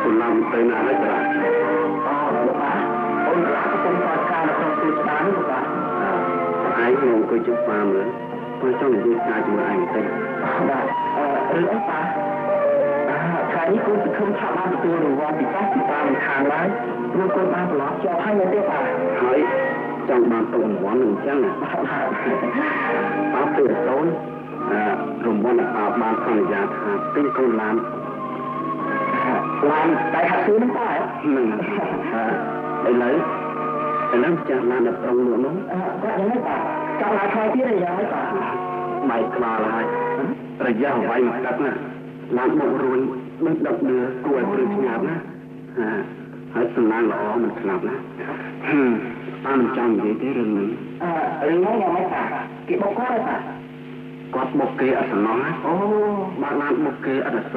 คุณนำไปนานแล้วจ้ะอ๋อลูกป้าองค์พระก็เป็นฝ่ายการของสื่อสารลูกป้าไอ้งงก็จุดฟ้าเหมือนเพื่อต้องยืดการจุดไอ้เต็มได้หรือไอ้ป้าคราวนี้กูจะขึ้นชาวบ้านตัวหรือว่าติดตั้งติดตามทางไว้รู้คนมาหลอกจอให้เงินได้ป่ะเฮ้ยจังมาตรงหัวหนึ่งจังอ่ะป้าเตือนโซนรวมวันอาบานสัญญาทาตีคนล้านไปหาซื้อน้ำตาหนึ่งไปเลยแต่แล้วจะมาดับตรงหลวงน้องก็ยังไม่ป่ะกำลังคอยที่ระยะไม่ป่ะไม่กล้าเลยระยะไว้มาดับนะล้านหมกรุนมันดับเดือกล้วยปลื้มงามนะให้สนานหล่อมันขนาดนะป้ามันจังอย่างนี้เรื่องนึงเรื่องนี้ยังไม่ป่ะกี่บกก็ได้ป่ะกอดบกเกอสนองนะโอ้บาลานบกเกอดัสโซ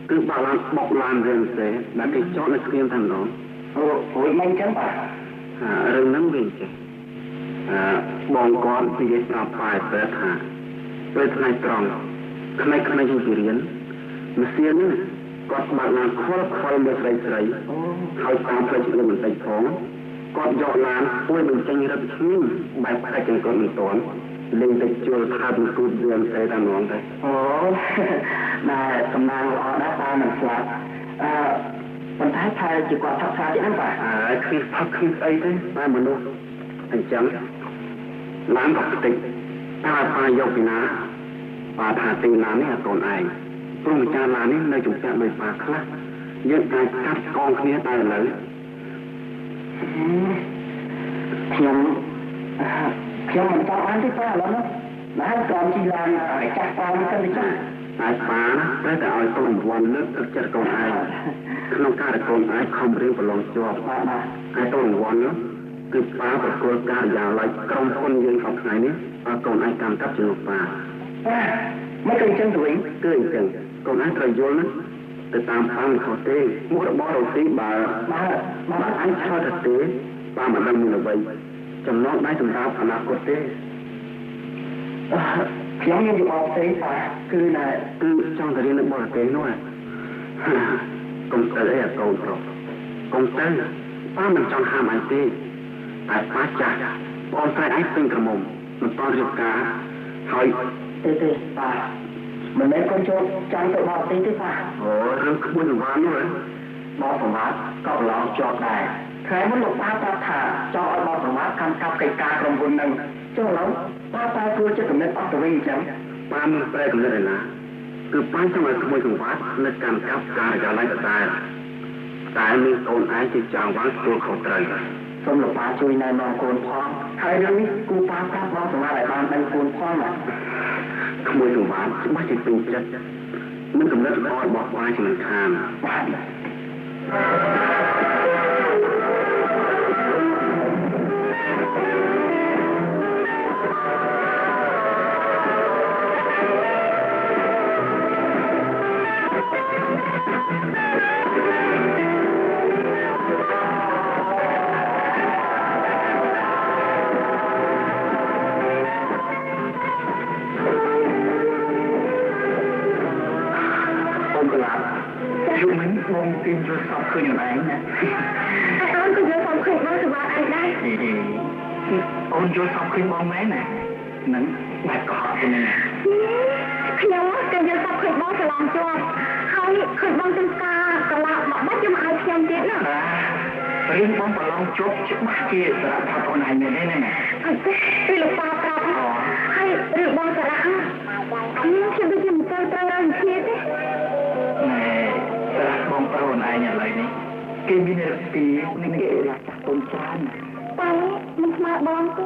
คือบาลานบกลานเรื่องเสดแต่ที่จอดในเรียนทางน้องโอ้ยไม่จังป่ะเรื่องนั้นเรื่องเจบองก้อนที่จะปราบฝ่ายเปิดหาเปิดในตรองขณะอยู่ที่เรียนมาเสียนี่กอดบาลานคอลเมื่อใส่เขาตามไปจุดมันใส่ท้องกอดยอดลานป่วยมันจังรับชิ้นใบพัดจังก้อนมันตอนเล่นแต่จูทามันกูเดือนใส่ตาหนองไปโอ้นายกำลังรอหน้าตามันสลับมันท้ายทายจีกว่าทักษะที่นั่นป่ะคือพักคือไอ้ได้นายมนุษย์อันจังล้างปกติถ้าพายกนะปาทาตีน้ำนี่ตนไอปรุงจานลานี่ในจุดจะเลยปากคละยังไงกัดกองเนี้ยตายเลยเพียงมันต้องอ่านที่ป้าแล้วนะนะตอนที่ลานไอ้จักรปามันก็เลยจ้าไอ้ป้านะแต่เอาต้นวันเลิกจะกองไอ้ขนมการกองไอ้คอมเรียงประลองจอบไอ้ต้นวันเนาะคือป้าประกวดการยาวไรกองคนยืนของไหนนี้ป้ากองไอ้กำกับจุลป้าไม่เคยจังถุยเกินจังกองไอ้ตรยนนะแต่ตามป้าเขาเต้มุกบอเราตีบ่าไอ้ชอบเต้ป้ามันดังมือใบจำนองได้สำหรับอนาคตเต้เพียงยังอยู่ออกเต้ป่ะคือจ้องแต่เรียนบอลเต้น้อยกงเตะกงตรกงเต้ป้ามันจ้องห้ามไอ้เต้แต่ป้าจ่าบอลใส่ไอ้เป็นกระมงมันตอนเรียกกาหอยเต้ป้ามันไม่คนโจจ้องแต่บอลเต้ป่ะโอ้เรื่องขบวนหวานเลยบอลผมว่าก็ลองจอดได้ใครมันหลบป้าตาถาจอเอาบอลสมาร์ทคำกับไก่กากรมบุญหนึ่งเจ้าเราป้าตาตัวจะกำเนิดอัตวิ่งจังป้ามันแปลกเลยนะคือป้าสมัยขโมยของวัดในการกับการจะไล่ตายแต่มีโอนไอ้ที่จางวัดตัวเขาเตยสมหลบป้าช่วยนายนอนโกนพองใครเรื่องนี้กูป้าครับบอลสมาร์ทหลายบ้านเป็นโกนพองอ่ะขโมยของวัดไม่ใช่เป็นจัดมันกำเนิดออดบอกว่าจะมันคานยุมันวงตีนโยสอบคืนอย่างไรนะไอ้อ้อนก็โยสอบคืนบ้างสบายได้อ้อนโยสอบคืนบ้างไหมน่ะนั้นแม่ก็หาเป็นยังไงขยันว่ากันโยสอบคืนบ้างสลองจวบเขาคืนบ้างจนกากระลาบอกว่าจะมาเอาเทียมเจ็ดน่ะเรื่องบ้างสลองจวบชิบมาเกี่ยสระพัดคนไหนเนี่ยได้ไงคือลูกปลาปลาให้เรื่องบ้างสระฉันไปจิ้มเจอตรังเชียดบองประโนไอเนี่ยอะไรนี่เกมบินปีนี่เกลาจากต้นจานไปมันมาบองก็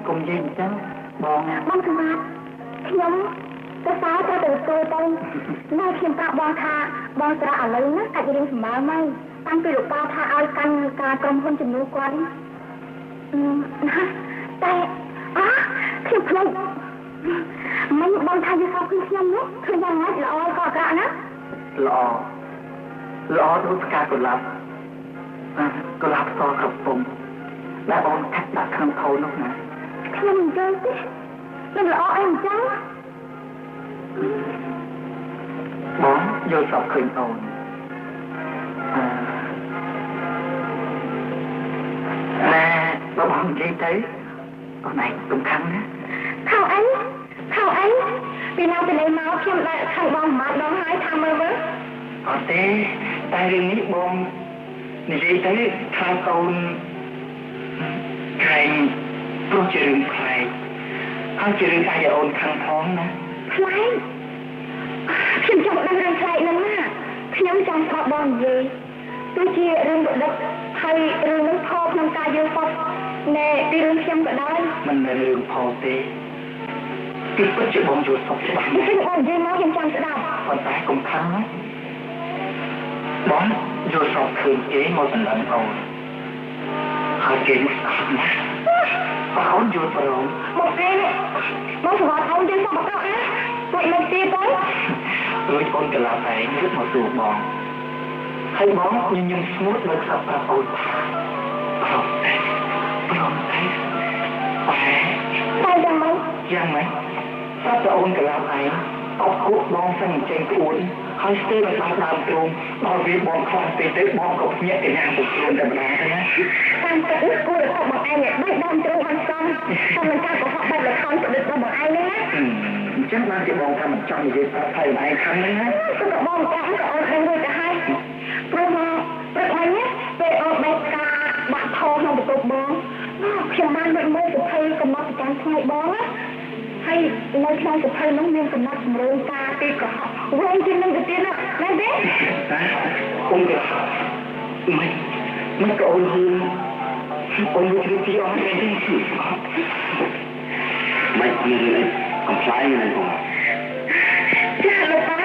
กงยิงจังบองสมาร์ทขยมจะสาวจะตื่นตัวไปนายเขียนปากบองทาบองสระอะไรนะกัดยิงสมาร์ไม่ตั้งปีลูกปลาทาเอากันการกรมคนจมูกก่อนนะแต่เขียนพลอยมันบองทาจะสาวขึ้นเทียมเนาะคือยังไงละออก็กระนะล้อทุกการกดรับซอกับผมและออนแท็กตัดคำเขานกนะขยันเจอสิมันล้อเองจังบองโย យកសពឃើញអូនបើបងនិយាយទៅអូនឯងកុំខឹងណាខឹងអីពីណាពីណីមកខ្ញុំដែរខឹងបងម្ដងហើយថាមើលមើលអត់ទេតែរឿងនេះបងនិយាយទៅថាកូនក្រែងព្រោះជារឿងខ្លែងហើយជារឿងតែអូនខឹងផងណាខ្លែងខ្ញុំចង់ដឹងរឿងខ្លែងហ្នឹងណាខ្ញុំចង់ស្ដាប់បងនិយាយទោះជារឿងដឹកហើយរឿងនឹងផក្នុងការយល់សពណែពីរឿងខ្ញុំក៏ដោយមិនមែនរឿងផទេគឺពិតជាបងយល់សពច្បាស់ណាស់ខ្ញុំនិយាយមកខ្ញុំចង់ស្ដាប់ប៉ុន្តែកុំខឹងណាបងយល់សពឃើញគេមកសម្លឹងអូនហើយគេមិនស្អាតណាស់បើអូនយល់ប្រងមកគេមកស្វាអូនយល់សពអត់ណាពួកមកទៀតទៅរួចអូនកលាប់ឯងរត់មកសួរបងហើយបងខ្ញុំស្ងួតនៅខ្សឹបប្រាប់អូនថាព្រមតែតែយ៉ាងម៉េចប្រាប់ទៅអូនកលាប់ឯងអត់គួរបងសឹងចេញខ្លួន ហើយស្ទើរតែដល់ដើមទ្រូងដល់វាបងខ្លាំងពេកទៅបងក៏ភ្ញាក់កញ្ញាពុកខ្លួនតែម្ដងទៅណាតាមទឹកនេះគួរតែបងឯងឲ្យដើមទ្រូងបានសំតែមិនការកុហកបែបលខោនទៅដល់បងឯងហ្នឹងណាអញ្ចឹងបានជាបងថាមិនចង់និយាយប្រាប់ថៃឯងខំហ្នឹងណាគឺក៏បងចាំក៏អូនដឹងរួចទៅហើយព្រោះមកព្រឹកមិញណាពេលអូនបែកការដាក់ថោក្នុងបន្ទប់បងខ្ញុំបានមើលសភ័យកំណត់ប្រចាំថ្ងៃបងណាហើយនៅក្នុងសភៅនោះមានកំណត់សម្រួលការពីកុហកវងជាងនឹងទៅទៀតណាមែនទេអូនក៏មិនក៏អូនហ៊ានអូនជួយពីអស់មែនទេមិនមានរឿងអីកំប្លែងហ្នឹងបងចាលោកតា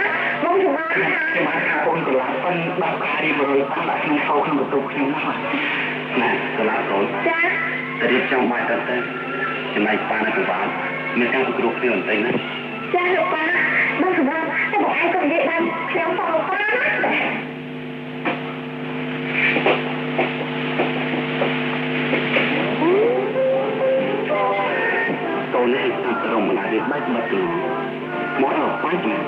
បងជំនាញខ្ញុំថាអូនកលាប់ប៉ុនដល់ការរៀបរយបានដាក់ក្នុងថោក្នុងបន្ទប់ខ្ញុំណាណែកលាប់កូនចារៀបចំបាយទៅចំណែកប៉ានៅកង្វល់មានការពិគ្រោះគ្នាបន្តិចណាចាលោកប៉ាបងជំនាញតែបងឯងក៏និយាយបានខ្ញុំផងលោកប៉ាណាកូននេះតាមត្រង់ម្លាយវាបាច់បាត់ទៅមកដល់បាច់ណា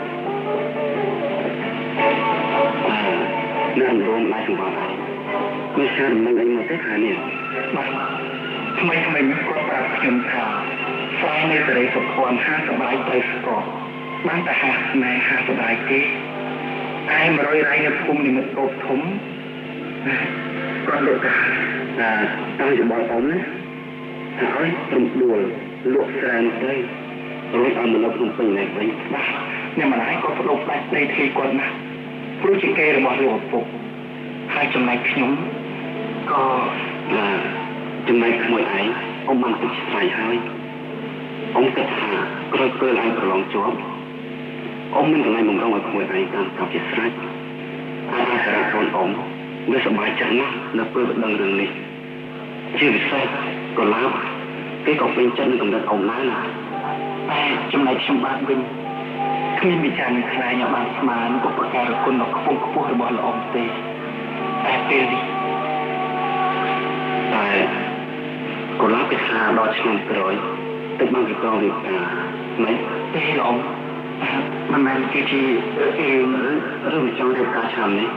នៅរំលាយសង្វារហើយមានសារដំណឹងអីមកទេខាងនេះបាទថ្មីគាត់ប្រាប់ខ្ញុំថាស្រានៃសេរីសុខភាពហាសបាយទៅស្កប់បានតែហាស្នេហាសបាយទេតែ100រៃនៅភូមិនិមិត្តកោបធំគាត់លោកថាតាំងជាបងអ៊ំណាហើយព្រមដួលលក់ស្រែនទៅរួចឲ្យមកនៅភ្នំពេញនេះវិញបាទអ្នកម្ដាយគាត់បដូរផ្ដាច់ដីធ្លីគាត់ណាព្រោះជាគេរបស់លោកឪពុកហើយចំណែកខ្ញុំក៏ចំណែកក្មួយឯងអ៊ំបានទុកស្រ័យហើយអ៊ំគិតថាក្រោយពេលឯងប្រឡងជាប់អ៊ំមានកន្លែងបំរុងឲ្យក្មួយឯងតាមកាប់ជាស្រេចហើយអាសារៈកូនអ៊ំវាសប្បាយចិត្តណាស់នៅពេលដឹងរឿងនេះជាពិសេសកលាប់គេក៏ពេញចិត្តនឹងកំណត់អ៊ំដែរណាតែចំណែកខ្ញុំបាទវិញគ្មានវិចារនឹងខ្លាញ់បានស្មានពុព្វការគុណដ៏ខ្ពង់ខ្ពស់របស់លោកអ៊ំទេតែពេលនេះតែកលាប់គេថាដល់ឆ្នាំក្រោយទឹកបានគេប្រងរៀបការមិនទេលោកអ៊ំមិនមែនគេជារឿងចង់រៀបការឆ្នាំនេះ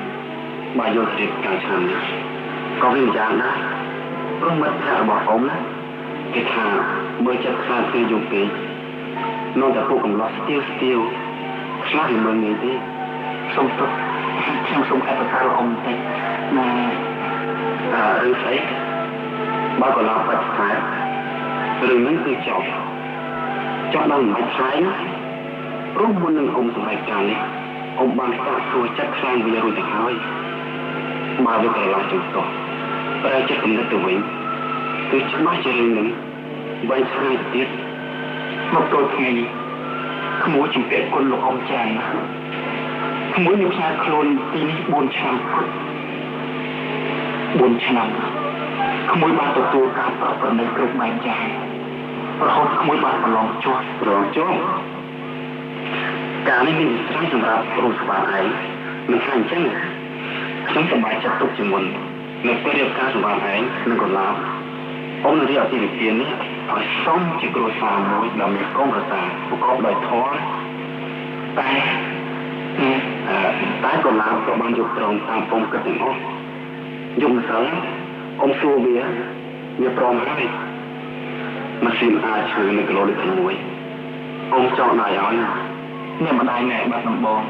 បើយករៀបការឆ្នាំនេះក៏វាយ៉ាងដែរព្រោះមិត្តភក្តិរបស់អ៊ំណាគេថាមើលចិត្តខ្លាចគ្នាយូរពេកនៅតែពួកកំឡោះស្ទាវខ្លះមិនមើលងាយទេសុំទោសខ្ញុំសូមអធិស្ឋានលោកអ៊ំបន្តិចណារឿងស្អីបើកន្លងបាច់ខែរឿងហ្នឹងគឺចប់ដល់មួយខែណាព្រោះមុននឹងអ៊ំសម្រេចការនេះអ៊ំបានសាកសួរចិត្តខ្លាំងវារួចទៅហើយបើវាក្រឡោះចុះតោះប្រែចិត្តគំនិតទៅវិញគឺច្បាស់ជារឿងហ្នឹងវែងឆ្ងាយទៀតមកទល់ថ្ងៃនេះក្មួយជំពាក់គុណលោកអ៊ំចានណាក្មួយនៅផ្សារខ្លួនទីនេះ4ឆ្នាំគត់4ឆ្នាំក្មួយបានទទួលការប្រព្រឹត្តនៅគ្រប់បែបយ៉ាងរហូតក្មួយបានប្រឡងជាប់ការនេះមានស្រ័យសម្រាប់គ្រូស្វាឯងមិនថាអញ្ចឹងខ្ញុំសប្បាយចិត្តទុកជាមុននៅពេលរៀបការសម្រាប់ឯងនឹងកន្លងអ៊ំនឹងរៀបអាពាហ៍ពិពាហ៍នេះឲ្យសមជាគ្រួសារមួយដែលមានកូនប្រសាប្រកបដោយធម៌តែ កូនឡាក៏បានយកត្រង់តាមពុំគិតទាំងអស់យកម្សិលអ៊ំសួរវាព្រមហើយម៉ាស៊ីនអាចឈើនៅគីឡូលីត្រ1អ៊ំចង់ណៃឲ្យអ្នកម្ដាយណែបាត់ដំបង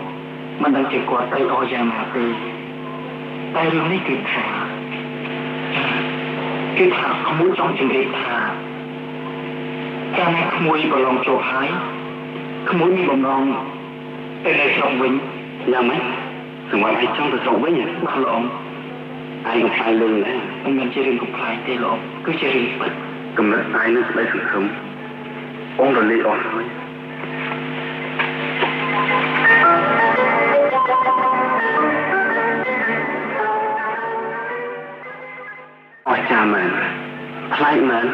មិនដឹងជាគាត់ទៅអស់យ៉ាងណាទេតែរឿងនេះគឺថាក្មួយចង់ជំរាបថាកាលណាក្មួយប្រឡងជោគហើយក្មួយមានបំណងទៅនៅស្រុកវិញយ៉ាងម៉េចសម្រាប់ឲ្យចង់ទៅស្រុកវិញបាទលោកអ៊ំឯងកំផ្លាញលឹងណាមិនមែនជារឿងកំផ្លាញទេលោកគឺជារឿងពិតកំណត់ឯងនឹងស្ដីសង្ឃឹមអ៊ំរលាយអស់ហើយអស្ចារ្យមែនប្លែកមែន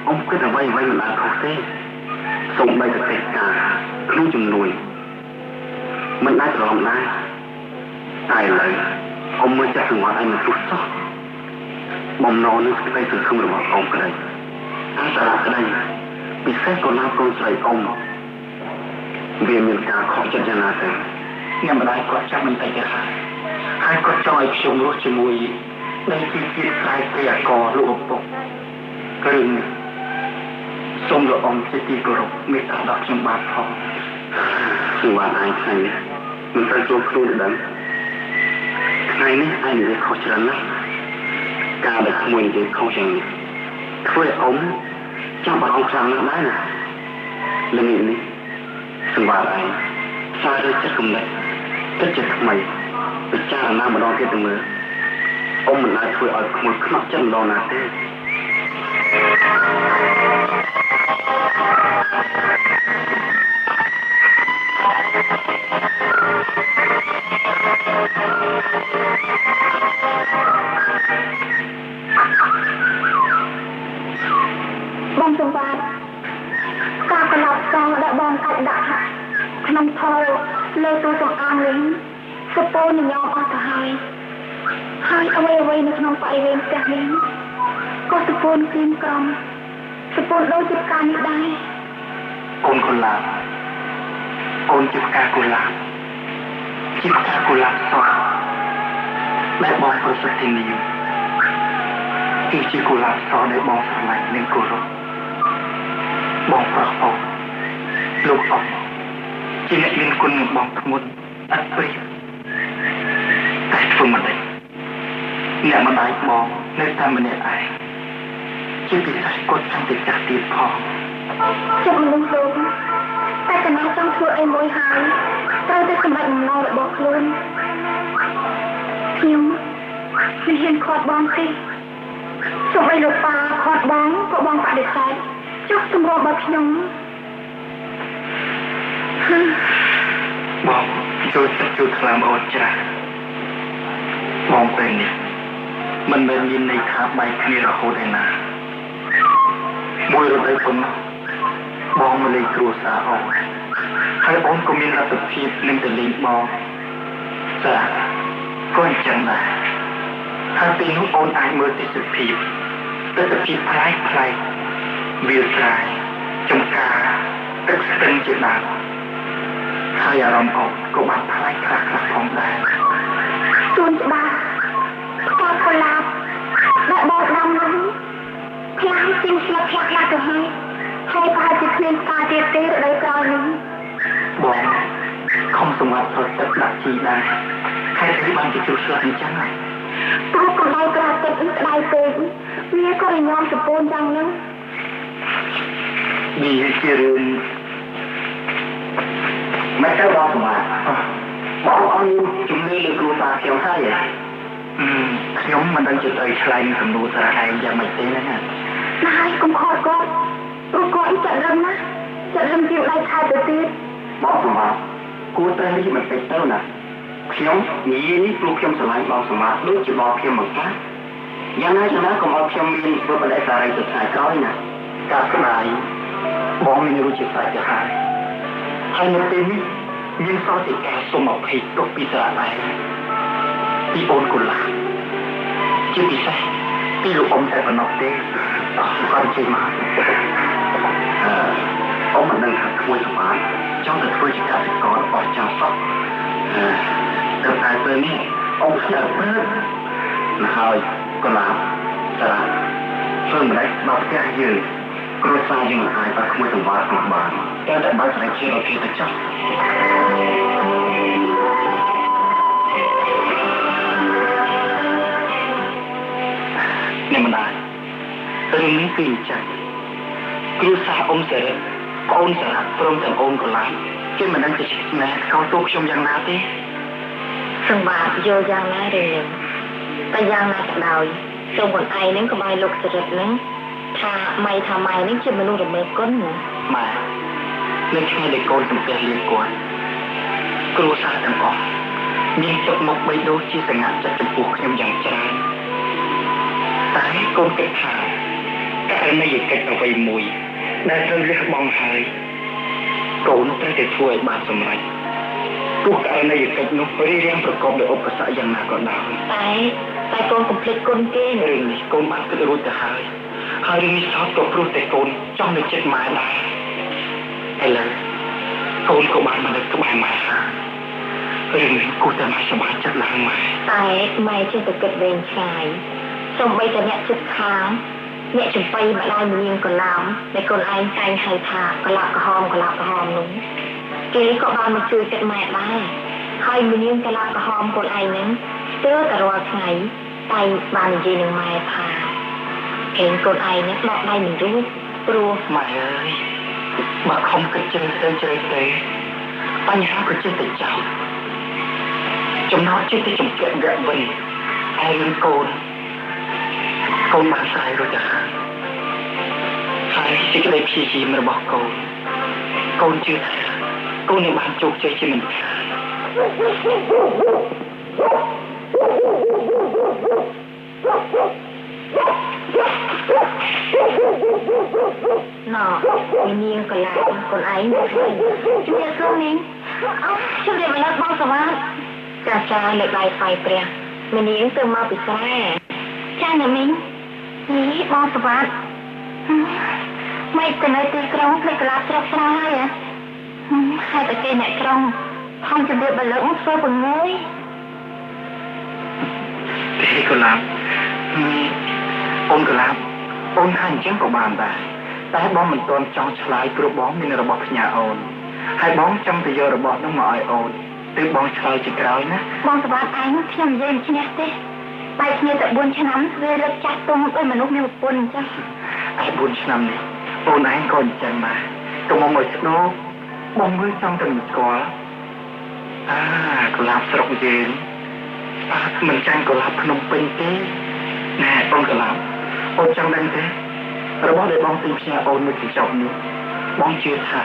អ៊ំគិតអ្វីមិនអាចខុសទេសូម្បីតែកិច្ចការក្នុងចំនួនមិនអាចរំដែរតែឥឡូវអ៊ំមើលចាស់សង្វាត់ឯងមិនទោះសោះបំណងនឹងស្ដីសង្ឃឹមរបស់អ៊ំក្តីអាសារក្តីពិសេសកូនណាកូនស្រីអ៊ំវាមានការខកចិត្តយ៉ាងណាទៅអ្នកម្ដាយគាត់ចាប់មិនតិចទេហើយគាត់ចង់ឲ្យខ្ញុំរស់ជាមួយដែលជាជាតិស្រែកព្រះអកលោកឪពុកគ្រឿងសូមលោកអ៊ំជាទីគោរពមេត្តាដល់ខ្ញុំបាទផងគឺបានឯងថ្ងៃនេះមិនត្រូវជួបខ្លួនដឹងថ្ងៃនេះឯងនិយាយខុសច្រើនណាស់ការដែលក្មួយនិយាយខុសយ៉ាងនេះធ្វើឲ្យអ៊ំចាំបារម្ភខ្លាំងណាស់ដែរណាល្ងាចនេះសម្រាប់ឯងសាររើចិត្តគំនិតគិតជាថ្មីពិចារណាម្ដងទៀតទៅមើលអ៊ំមិនអាចធ្វើឲ្យក្មួយខ្នោះចិត្តម្ដងណាទេបងសង្វាតការកន្លប់សងដែលបងកាច់ដាក់ក្នុងថោលើទូទាំងអងវិញសពូនញោមអស់ទៅហើយអ្វីនៅក្នុងបរិវេណផ្ទះនេះក៏សពូនគៀមក្រំសពូនដូចជាការនេះដែរអូនកូនឡាអូនជាផ្កាកូឡាជាផ្កាកូឡាសដែលបងប្រសិទ្ធិនីគឺជាកូឡាសដែលបងស្រឡាញ់និងគោរពបងប្រុសអូនលោកអ៊ំជាអ្នកមានគុណនឹងបងធ្ងន់អត់ព្រាបតែធ្វើមិនได้អ្នកម្ដាយបងនៅតែម្នាក់ឯងជាពិសេសគាត់ចង់ទៅចាស់ទៀតផងចិត្តមនុស្សលោកតែកណាចង់ធ្វើអីមួយហើយត្រូវតែសម្រេចបំណងរបស់ខ្លួនខ្ញុំមិនហ៊ានខាត់បងទេសូម្បីលោកប៉ាខាត់បងក៏បងបដិសេធចុះសម្រាប់របស់ខ្ញុំបងជួយទឹកជួយខ្លាំងអូនច្រើនបងពេលនេះមិនមែនមានន័យថាបែកគ្នារហូតឯណាមួយរដូវប៉ុណ្ណោះបងមកលេងគ្រួសារអូនហើយអូនក៏មានលទ្ធភាពនឹងទៅលេងបងចាក៏អញ្ចឹងដែរហើយពេលនោះអូនអាចមើលទេសភាពផ្លែវាលស្រែចំការទឹកស្ទឹងជាដើមហើយអារម្មណ៍អូនក៏បានផ្លែខ្លះផងដែរសួនច្បារផ្កាកុលាបដែលបងដាំនោះខ្លះជាងស្លឹកខ្លះទៅហើយប្រហែលជាគ្មានផ្កាទៀតទេរដូវក្រោយនេះបងខំសម្រាប់ធ្វើទឹកដាក់ជីដែរហើយទីបានជាជ្រុះស្លឹកអញ្ចឹងហើយតែកម្ដៅក្រៅទឹកក្ដៅពេកវាក៏រញ៉ាំសពូនយ៉ាងហ្នឹងវាជារឿងមិនទៅបងសម្រាប់បងអត់មានជំនឿលើគ្រួសារខ្ញុំហើយខ្ញុំមិនដឹងជាត្រូវឆ្លៃនឹងសំណួរសារឯងយ៉ាងម៉េចទេណាហើយកុំខកគាត់ព្រោះគាត់ចាក់រឹងណាចាក់រឹងជាងដៃខែទៅទៀតបងសម្រាប់គួរតែនេះមិនពេកទៅណាខ្ញុំនិយាយនេះព្រោះខ្ញុំស្រឡាញ់បងសម្រាប់ដូចជាបងខ្ញុំមកខ្លះយ៉ាងណាកុំឲ្យខ្ញុំមានធ្វើបដិសេធទៅថ្ងៃក្រោយណាការស្ដាយបងមានរសជាតិស្អាតទៅហើយនៅពេលនេះមានសោតិកាសុំអភ័យទុកពីសារៈដែរពីអូនកូឡាជាពិសេសពីលោកអ៊ំតែប៉ុណ្ណោះទេគាត់ជិះមកអ៊ំមិនដឹងថាធ្វើសម្បត្តិចង់ទៅធ្វើជាកសិករអស់ចាស់សោះទៅ នេះông sẽ bớt là hơi còn làm sao hơn đấy bao cái gì rồi sao nhưng mà ai ta không có từng vào một bàn ta đã bao giờ chưa ok được chắc nên mà nàyរឿងនេះគឺអញ្ចឹងគ្រួសារអ៊ំសេរីប្អូនសារ៉ាព្រមទាំងអូនកន្លងគេមិនដឹងជាស្នេហ៍ខុសទោសខ្ញុំយ៉ាងណាទេ សម្បត្តិយកយ៉ាងណារឿងនេះតែយ៉ាងណាក៏ដោយសូមខ្លួនឯងនឹងកុំឲ្យលោកសិរិទ្ធនឹងថាម៉ៃនឹងជាមនុស្សរមើលគុណណាម៉ែនៅថ្ងៃដែលកូនសំពះលៀងគាត់គ្រួសារទាំងអស់មានទឹកមុខបីដូរជាសង្ហាចិត្តចំពោះខ្ញុំយ៉ាងច្រើនតែកូនគិតថាករណីកិច្ចអ្វីមួយដែលត្រូវលះបង់ហើយកូនត្រូវតែធ្វើឲ្យបានសម្រេចទោះករណីកិច្ចនោះរៀបរៀងប្រកបដោយឧបសគ្គយ៉ាងណាក៏ដោយតែកូនកុំភ្លេចគុណគេរឿងនេះកូនបានគិតរួចទៅហើយរឿងនេះសោតក៏ព្រោះតែកូនចង់នៅចិត្តម៉ែដែរឥឡូវកូនក៏បានមកនៅក្បែរម៉ែហើយរឿងនេះគូតែម៉ែសប្បាយចិត្តឡើងម៉ែតែម៉ែចេះតែគិតវែងឆ្ងាយសូម្បីតែអ្នកជិតខាងអ្នកចំបៃម្ដាយនាងកឡោមដែលកូនឯងតែងហៅថាកឡោក្រហមនោះគេក៏បានមកជួយចិត្តម៉ែដែរហើយនាងកឡោក្រហមកូនឯងហ្នឹងស្ទើរតែរាល់ថ្ងៃតែបាននិយាយនឹងម៉ែថាកេងកូនឯងហ្នឹងដកដៃមិនរួចព្រោះម៉ែអើយបើខំគិតជ្រៅទេបញ្ហាក៏ចេះតែចោលចំណោទចេះតែចំពាក់វគ្គវិញហើយរឿងកូនបានស្រ័យរួចទៅហើយសេចក្តីព្យាយាមរបស់កូនជឿថាកូននឹងបានជោគជ័យជាមិនខានណ៎នាងកឡាកូនឯងមកហើយជំរាបសួរនាងជំរាបមកបងសវណ្ណចាលើកដៃថ្វាយព្រះនាងទៅមកពីស្រែចាណាមីងនេះបងសវណ្ណមិនទៅនៅទីក្រុងភ្លេចកលាស្រុកស្រែហើយហើយតែគេអ្នកក្រុងហំជំរាបបលឹកធ្វើពងើយទេកលាអូនកលាអូនថាអញ្ចឹងក៏បានដែរតែបងមិនទាន់ចង់ឆ្លើយព្រោះបងមានរបស់ផ្ញើអូនហើយបងចង់ទៅយករបស់នោះមកឲ្យអូនទើបបងឆ្លើយជាក្រោយណាបងសវណ្ណឯងខ្ញុំនិយាយមិនឈ្នះទេបែកគ្នាតែ4ឆ្នាំវាលើកចាស់ទុំដោយមនុស្សមានប្រពន្ធអញ្ចឹងហើយ4ឆ្នាំនេះអូនឯងក៏អញ្ចឹងដែរទៅមកមួយស្ដោបងមើលចង់ទៅមិនស្គាល់កលាបស្រុកយើងមិនចាញ់កលាបភ្នំពេញទេណែបងកលាបអូនចង់ដឹងទេរបស់ដែលបងទិញផ្ញើអូនមួយកញ្ចប់នេះបងជឿថា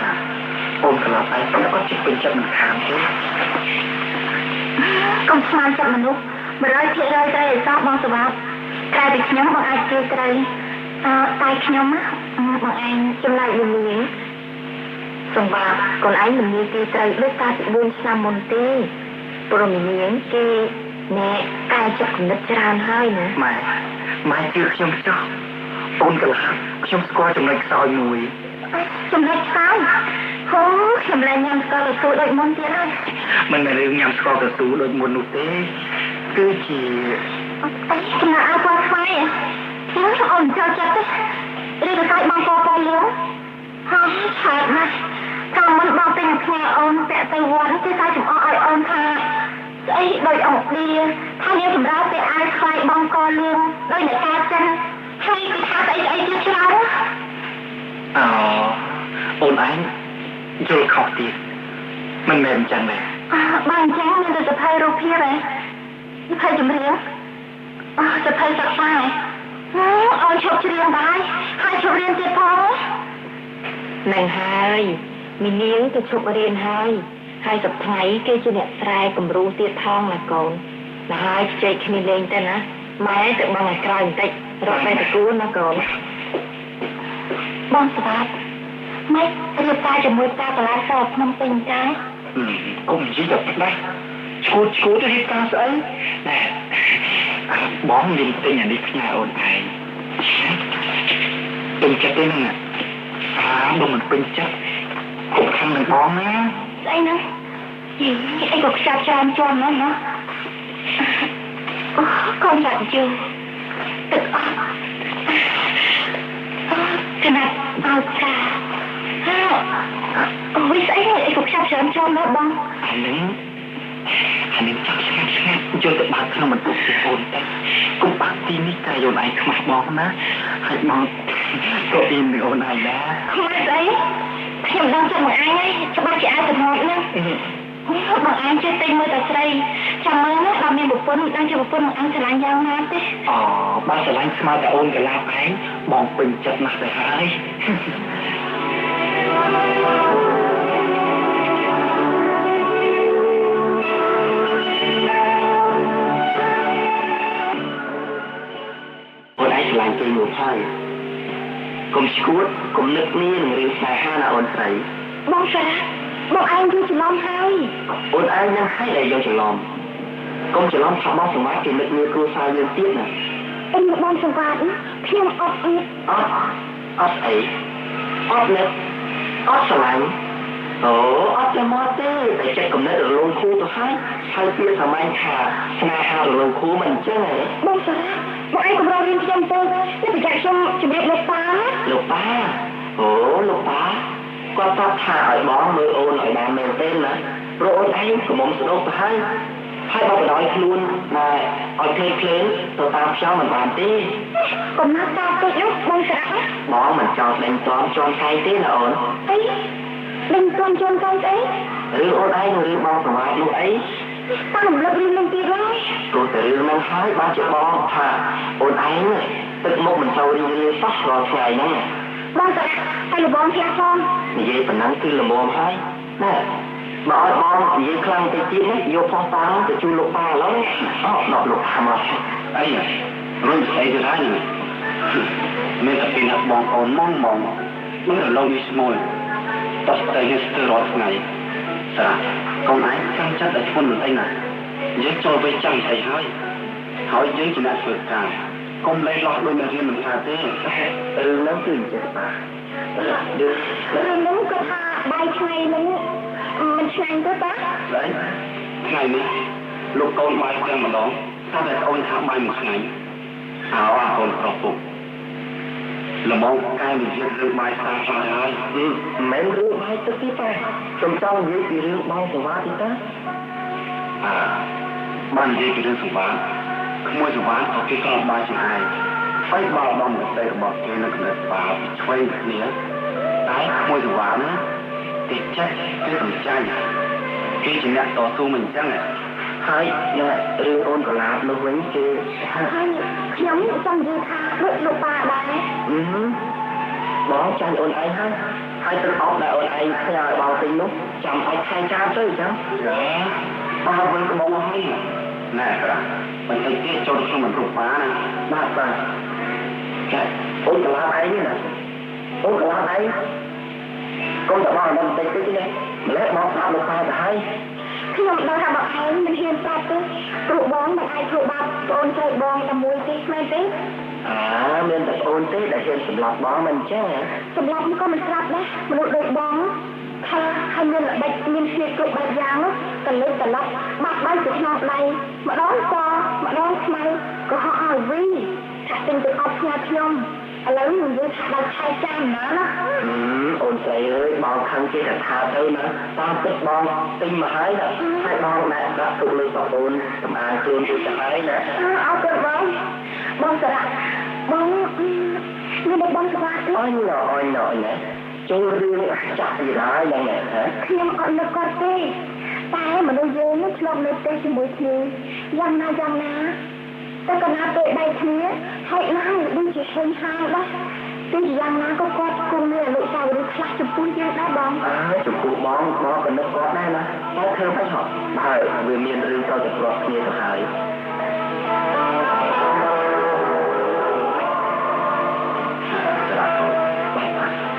អូនកលាបឯងក៏ជិះពេញចិត្តមិនខានទេកុំស្មានចិត្តមនុស្ស100%ត្រូវឲ្យសោះបងសវណ្ណក្រៅពីខ្ញុំបងអាចជួយត្រូវតែខ្ញុំបងឯងចម្លែកលំនាងសម្រាប់កូនឯងលំនាងគេត្រូវដូចកាលពី4ឆ្នាំមុនទេព្រោះនាងគេណែកែចិត្តគំនិតច្រើនហើយណាម៉ែជឿខ្ញុំចុះអូនកលាបខ្ញុំស្គាល់ចំណុចខ្សោយមួយចំណុចខ្សោយអូខ្ញុំលែងញ៉ាំស្ករកស៊ូដូចមុនទៀតហើយមិនមែនរឿងញ៉ាំស្ករកស៊ូដូចមុននោះទេគឺជាចំណាអើបងស្វាយអូនចូលចិត្តទេឬក៏កាយបងកលឿងហើយឆាតណាស់កាលមុនបងទិញផ្ញើអូនពាក់ទៅវត្តគេតែចំអកឲ្យអូនថាស្អីដូចអង្គឌីថានាងសម្រាប់ទៅអាយខ្វាយបងកលឿងដោយអ្នកការចិនហើយគេថាស្អីជាច្រើនអូនឯងយល់ខុសទៀតមិនមែនអញ្ចឹងទេបើអញ្ចឹងមានតែសភ័យរូបភាពឯងសភ័យចម្រៀងសភ័យសិក្សាអូនឈប់ច្រៀងដែរហើយឈប់រៀនទៀតផងនឹងហើយមីនាងទៅឈប់រៀនហើយសប្តាហ៍ថ្ងៃគេជាអ្នកស្រែគំរូទៀតផងណាកូនណាហើយជែកគ្នាលេងទៅណាម៉ែទៅបងឲ្យក្រោយបន្តិចរកបែរតគូណាកូនបងស្ដាប់ម៉េចរៀបការជាមួយតាកលាសោភ្នំពេញតាកុំនិយាយទៅផ្ដាច់ឈួតទៅរៀបការស្អីណែបងមានទិញអានេះផ្ញើអូនឯងពេញចិត្តទេហ្នឹងបងមិនពេញចិត្តគ្រប់ខាងនឹងបងណាស្អីហ្នឹងអីក៏ខ្ចាត់ច្រើនជាន់ហ្នឹងណា con giận chưa tự cái này ao xa với sấy này phục sắp sớm cho nó bông anh chắc sáng cho tự bạc không mình cũng sẽ ổn đấy cũng bạc tin đi cái dồn anh không mặc bóng ná hãy bóng có in được ổn này đã không ai đấy nhưng đang trong một ai ấy cho bác chị ai thật ngọt nữa bằng anh chơi tinh mơ tật đây chẳng mơ nó làm nên một phân đang chơi một phân một anh sẽ lạnh giang nát đấy bác sẽ lạnh mà đã ôn cái lao ấy bóng bình chật mặt để hãy ôn anh sẽ lạnh chơi một hai cùng scoot cùng nước miên rồi xài hai là ôn sấy bông xà bông anh vô chỉ lom hai ôn anh đang hay để vô chỉ lom công chỉ lom thọ bông sủng mát thì nước miên cô sao liên tiếp nè em một bông sủng quạt phiêu ót ấy ót nếp ót sờ lạnh ót cho mót thế để chạy cùng nó ở lông khu tôi hai kia sờ anh hà na hà ở lông khu mình chứ này bông xà bông anh cũng rau riêng trong tôi nó phải chạy xong chuẩn bị lục ba lục ba qua ta thả ở bó mơ ôn ở bà mèo tên nè rồi ôn anh của mong sự đâu tôi hai bao đói luôn mà ở thêm lên tôi tao cho mình bàn tí còn nó sao tôi lúc bông xà bó mình cho đánh toán cho sai tí là ổn ấy đánh toán cho con ấy rư ôn anh rư bao của bạn lúc ấy tao không lập riêng lên kia đó tôi sẽ rư năng hái 3 triệu bó thả ôn anh tức một mình sâu đi rư sắp rồi ngày nắng bông xà hay là bông theo con vậy phần nắng cứ là mồm hai nè bỏ bom vậy khăn cái chiếc hết vô phong táo thì chui lục ba lắm nọ lục hàm à ấy rồi ấy thì đấy này mình tập pin học bom ổn mong mới là lâu đi mồi tập tay hết từ rồi ngày sao con ấy căng chắc để con mình tay này dễ cho với chẳng thầy hỏi dễ chỉ là phượt càng con lấy lọt đôi là riêng mình thà thế nó từ chết bà được nó có thà bay ngay mình sang tới bác đấy ngày này lúc con bay sang mà đó sao lại ôn thả bay một ngày áo con khóc phục là mong cái mình viết rước bay sang sao đấy mẹ rước bay tức tiếp à trong trong dưới thì rước bao của ba thì ta ban dưới thì rước sủng bá không mua sủng bá có cái con bay chẳng ai phải bảo bằng một tay bảo cái nó cũng là bảo chơi được nhé đấy mua sủng bá nữa thì chắc cái thằng trai cái chuyện nàyต่อสู้mình chắc này hai nhưng mà riêng ôn còn làm nó với kia hai nhóm trong dư tha đội lục bà đấy bó tranh ôn anh hai tên ốc đại ôn anh theo bao tình lúc chồng anh hai cha tới chứ ba vẫn có bóng hay nè mình thấy cái cho được không mình rụt phá nè bác bà ôn còn làm ấy nè ôn còn làm ấy con đã bao năm tay cái này lẽ mong sao lục ba hay khi mà đâu ra bảo ai mình hiền ta tới trụ bóng mà ai trụ bạc ôn chơi bóng là mùi tí men tí mình tập ôn tí để hiền sầm lọt bó mình chứ sầm lọt có mình sập đấy mình đội đội bóng hay mình lại bạch mình hiền trụ bạch giang đó cần lên cần lọc bạc bay từ ngọt này mà đón co mà đón mày có họ ở vi thả tình từ ốc nhà thiông lấy mình với đặt hai trăm nữa đó ôn say ơi bong khăn kia là thà thôi nữa tao thích bong tinh mà hái nè hai bong nè đã tụ lên vào ôn làm ai luôn tôi sẽ hái nè áo tuyệt vời bong sợ bong như một bong sợ ôi nọ nè chú riêng chặt gì đó đây nè hả nhưng còn được con tê tay mà đôi dê nó lộn lên tê cho mỗi thứ răng na ta còn áp tệ bay thế hãy nói đi chỉ xem hai đó cái gì rằng nó có con cùng như là lụi sao được khác chụp phun chứ đó bóng chụp phun bóng còn nó có đây nè có thơ phải học bởi vì miền rừng cho được lọt kia được hại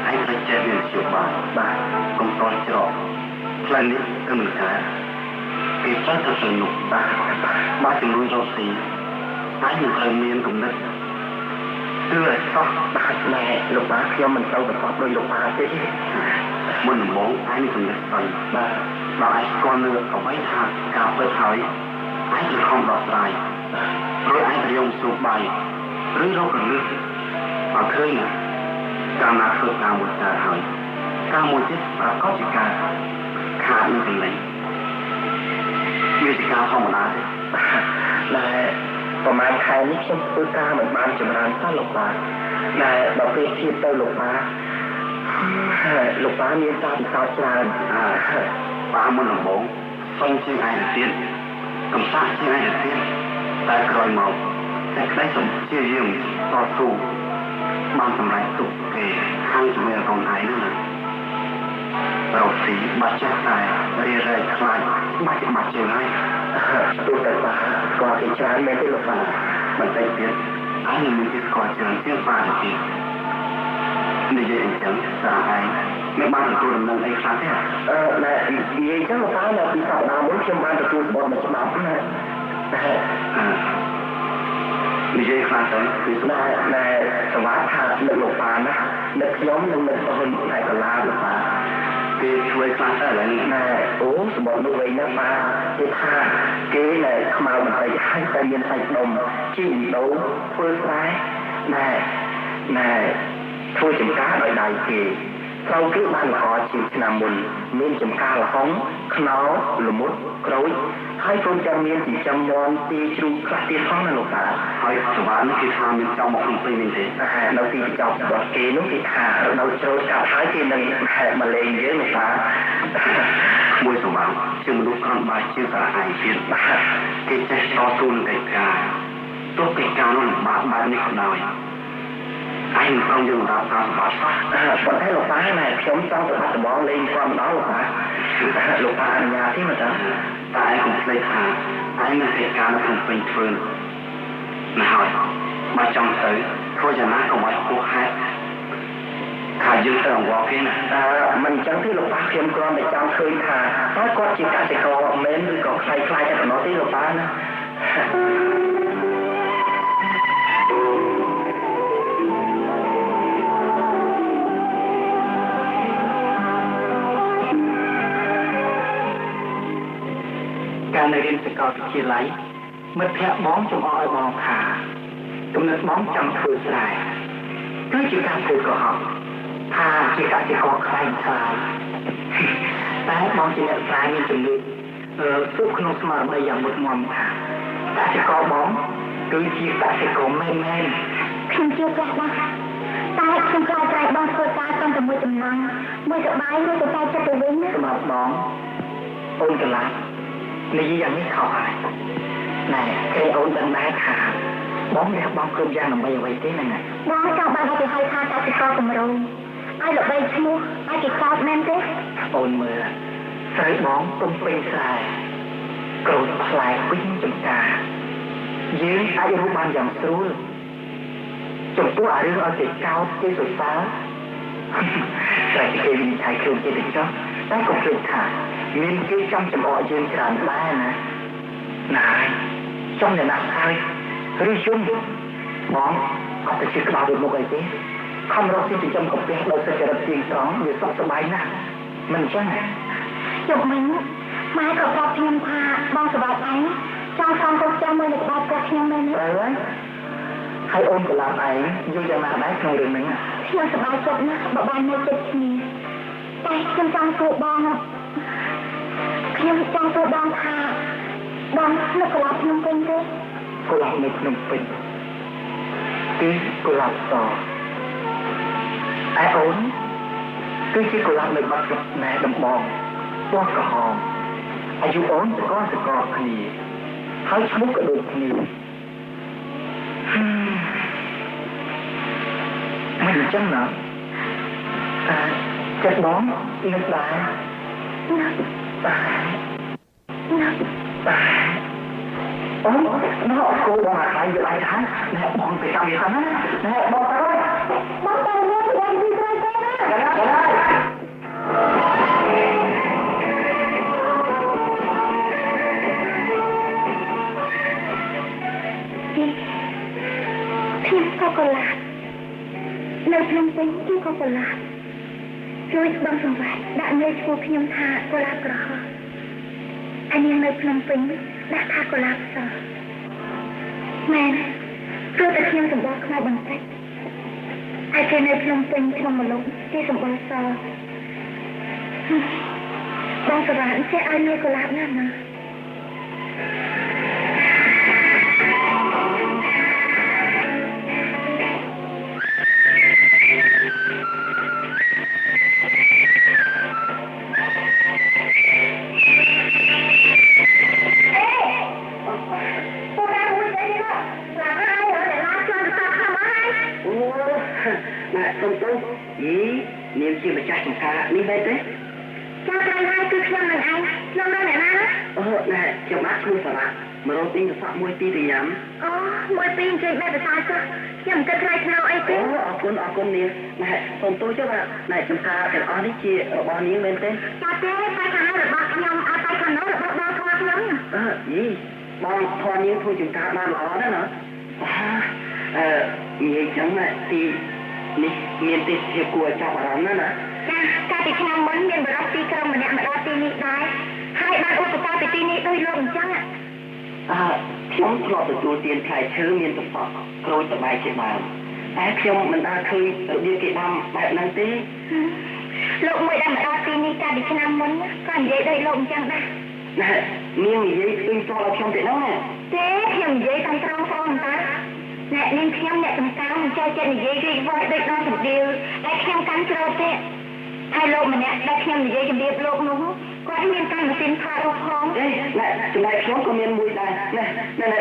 anh phải chơi miền chịu bà không còn chọ lầnนี้ก็เหมือนกันcái phát thật sự nhục ba chừng nuôi rau xì ai nhiều thời miền cũng đất đưa lại sót ba này lục ba khi mình sâu được đôi lục ba thế mình muốn ai cũng đất xoay ba ai con nữa ở mấy thằng cà phê thổi ai chỉ không đọc lại rồi ai phải dùng số bài rồi đâu cần lướt và khơi nè càng là khơi càng một giờ hỏi càng một chiếc và có chỉ cả khá như thế này như chỉ cả không một ai là ประมาณខែនេះខ្ញុំធ្វើការមិនបានចម្រើនសោះលោកប៉ាតែដល់ពេលធៀបទៅលោកប៉ាមានការពិសោធន៍ច្រើនប៉ាមុនដំបូងសុំជាងឯងទៀតកំសាកជាងឯងទៀតតែក្រោយមកតែក្តីសុំជាយើងតស៊ូបានសម្រេចទុកគេខាងជាមួយកូនឯងហ្នឹងរកស៊ីបាច់ចេះតែរៀបរែកខ្លាចបាច់ជាងហើយទូទៅប៉ាស្គាល់គេច្រើនមែនទេលោកប៉ាបន្តិចទៀតអញនឹងមានគេស្គាល់ច្រើនជាងប៉ាទៀតនិយាយអញ្ចឹងសារឯងមិនបានទទួលដំណឹងអីខ្លះទេណែនិយាយចឹងប៉ានៅពីសប្តាហ៍មុនខ្ញុំបានទទួលបទមួយច្បាប់ណានិយាយខ្លះទៅគឺណែសវ៉ាថានឹកលោកប៉ាណានឹកខ្ញុំនឹងនឹកហ៊ុនតែកលាលោកប៉ាគេជួយខ្លះទៅឥឡូវនេះណែអូសម្បត្តិនោះវិញណាប៉ាគេថាគេណែខ្មៅបន្តិចហើយតែមានសាច់ដុំជីដូងធ្វើស្រែណែធ្វើចំការដោយដៃគេត្រូវគេបានល្អជាងឆ្នាំមុនមានចំការលហុងខ្នោល្មុតក្រូចហើយព្រមទាំងមានចិញ្ចឹមមាន់ទីជ្រូកខ្លះទៀតផងណាលោកតាហើយសវ៉ានេះគេថាមានចង់មកក្នុងពេលនេះទេនៅទីចប់របស់គេនោះគេថារដូវច្រូតកាត់ហើយគេនឹងមកលេងយើងលោកតាមួយសវ៉ាជាមនុស្សក្រំបាយជាសារឯងទៀតគេចេះតស៊ូនឹងកិច្ចការទោះកិច្ចការនោះលំបាកបែបនេះក៏ដោយឯងព្រមយើងរាប់តាមបាត់ប៉ុន្តែលោកប៉ាណែខ្ញុំចង់ទៅបាត់ដំបងលេងគាត់ម្ដងលោកប៉ាលោកប៉ាអនុញ្ញាតទេមើលតើតែឯងកុំភ្លេចថាឯងមានកិច្ចការនៅក្នុងពេញធ្វើណាហើយបើចង់ទៅធ្វើយ៉ាងណាកុំឲ្យហួសហេតុថាយើងទៅអង្វរគេណាមិនអញ្ចឹងទេលោកប៉ាខ្ញុំគ្រាន់តែចង់ឃើញថាតើគាត់ជាកសិករមែនឬក៏ខ្លាយតែប៉ុណ្ណោះទេលោកប៉ាណាការនៅរៀនសាកលវិទ្យាល័យមិត្តភ័ក្តិបងចំអកឲ្យបងថាគំនិតបងចង់ធ្វើស្រែគឺជាការធ្វើកុហកថាជាកសិករខ្លាំងខ្លាយតែបងជាអ្នកស្រែមានជំនឿទុកក្នុងស្មារតីយ៉ាងមុតមមថាកសិករបងគឺជាកសិករមែនខ្ញុំជឿចាស់ណាស់តែខ្ញុំខ្លាចតែបងធ្វើការតាមតែមួយចំណងមួយសបាយឬទៅតែចិត្តទៅវិញសម្រាប់បងអូនកលានិយាយយ៉ាងនេះខុសហើយណែគេអូនដឹងដែរថាបងលះបងគ្រប់យ៉ាងដើម្បីអ្វីទេហ្នឹងបងចង់បានឲ្យគេហៅថាកសិករកម្រងឲ្យល្បីឈ្មោះឲ្យគេកោតមែនទេអូនមើលស្រីបងទំពេញស្រែក្រូចផ្លែពេញចំការយើងអាចរស់បានយ៉ាងស្រួលចំពោះអារឿងឲ្យគេកោតគេសរសើរស្រីគេវិនិច្ឆ័យខ្លួនគេទៅចុះតែកុំភ្លេចថាមានគេចាំចំអកយើងច្រើនដែរណាចង់អ្នកណាហើយឬយំបងអត់ទៅជិះក្បាលទៅមុខអីទេខំរកស៊ីចិញ្ចឹមកាពះដោយសុចរិតទៀងត្រង់វាសុខសប្បាយណាស់មិនអញ្ចឹងជប់មិញម៉ែក៏ប្រាប់ខ្ញុំថាបងសប្បាយឯងចង់សងកូនចាំមួយនៅក្បែរផ្ទះខ្ញុំមែនទេហើយអូនកន្លងឯងយល់យ៉ាងណាដែរក្នុងរឿងហ្នឹងខ្ញុំសប្បាយចិត្តណាស់បើបាននៅជិតគ្នាតែខ្ញុំចង់សួរបងខ្ញុំចង់សួរបងថាបងនៅកន្លងភ្នំពេញទេកន្លងនៅភ្នំពេញគឺកន្លងសឯអូនគឺជាកន្លងនៅបាត់ណែដំបងពណ៌ក្រហមអាយុអូនសកលគ្នាហើយឈ្មោះក៏ដូចគ្នាមិនអញ្ចឹងណាចិត្តបងនឹកដែរអូមកគូបងអាយយកអាយថាណែបងទៅចាំវាសិនណាណែបងទៅបងទៅមកបងទីត្រៃទៅណាខ្ញុំក៏កលានៅក្នុងពេញគឺក៏កលាជួយបងសង្វាយដាក់នៅឈ្មោះខ្ញុំថាកលាក្រហម anh em nơi Phnom Penh đã tha của lạp sờ mẹ rồi ta khiêm sầm bò khai bằng cách ai chơi nơi Phnom Penh trong một lúc đi sầm bò sờ bong sờ bạn sẽ ai nuôi của lạp nữa mà niềm chi mà chắc chúng ta đi về thế cha trai hai cứ xem mình anh lâu lâu lại má nè chồng bác không phải mà đâu tin được phạm môi ti thì dám môi tin trên đây là sao chứ chồng cái trai nào ấy thế ở con niềm nè còn tôi chứ bạn này chúng ta phải ở đi chị ở bao nhiêu bên thế cha thế tay khăn nói là bác nhau tay khăn nói là bác bao thoa lắm gì bao thoa nhiêu thôi chúng ta đang ở đó nữa như chẳng là thìนี่เมียนติดเทียบกลัวจับอะไรนั่นนะการติดขนมมันเมียนบรับตีกระมันเนี่ยมารับตีนี้ได้ให้บ้านอุปการไปตีนี้ด้วยลมจังខ្ញុំធ្លាប់ទទួលទានផ្លែឈើមានទឹកសក់ក្រូចសបាយជាដើមតែខ្ញុំមិនអាចឃើញរបៀបគេដាំបែបហ្នឹងទេលោកមួយដែលមកដល់ទីនេះកាលពីឆ្នាំមុនក៏និយាយដោយលោកអញ្ចឹងដែរនាងនិយាយឃើញតឲ្យខ្ញុំទេហ្នឹងណាទេខ្ញុំនិយាយតាមត្រង់ផងតើអ្នកនាងខ្ញុំអ្នកចំការមិនចូលចិត្តនិយាយរីករាយដូចដល់ជំរាបតែខ្ញុំកាន់ជ្រោតទេហើយលោកម្នាក់ដែលខ្ញុំនិយាយជំរាបលោកនោះគាត់មានតែម៉ាស៊ីនថតរូបផងទេណែចំណែកខ្ញុំក៏មានមួយដែរណែ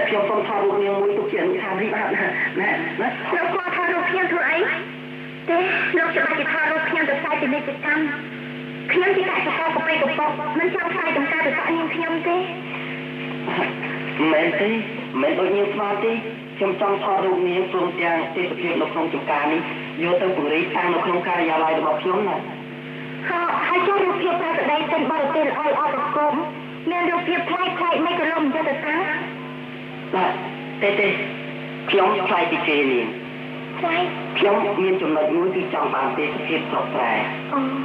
ខ្ញុំសូមថតរូបនាងមួយទុកជាអនុស្សាវរីយ៍បាទណែលោកគាត់ថតរូបខ្ញុំធ្វើអីទេលោកច្បាស់ជាថតរូបខ្ញុំទៅផ្សាយពាណិជ្ជកម្មខ្ញុំជាកសិករកប៉ៃកប៉ុកមិនចង់ផ្សាយចំការទៅសាក់នាងខ្ញុំទេមែនទេមិនដូចនាងស្មានទេខ្ញុំចង់ថតរូបនាងព្រមទាំងទេសភាពនៅក្នុងចំការនេះយកទៅពង្រីកតាំងនៅក្នុងការិយាល័យរបស់ខ្ញុំណាហើយចូលរូបភាពប្រតិដីទិញបរទេសឲ្យអត់ប្រកបមានរូបភាពផ្លែកមិនក៏លំចិត្តទៅតាទេខ្ញុំផ្លែកពីគេនាងផ្លែកខ្ញុំមានចំណុចមួយគឺចង់បានទេសភាពស្រុកស្រែ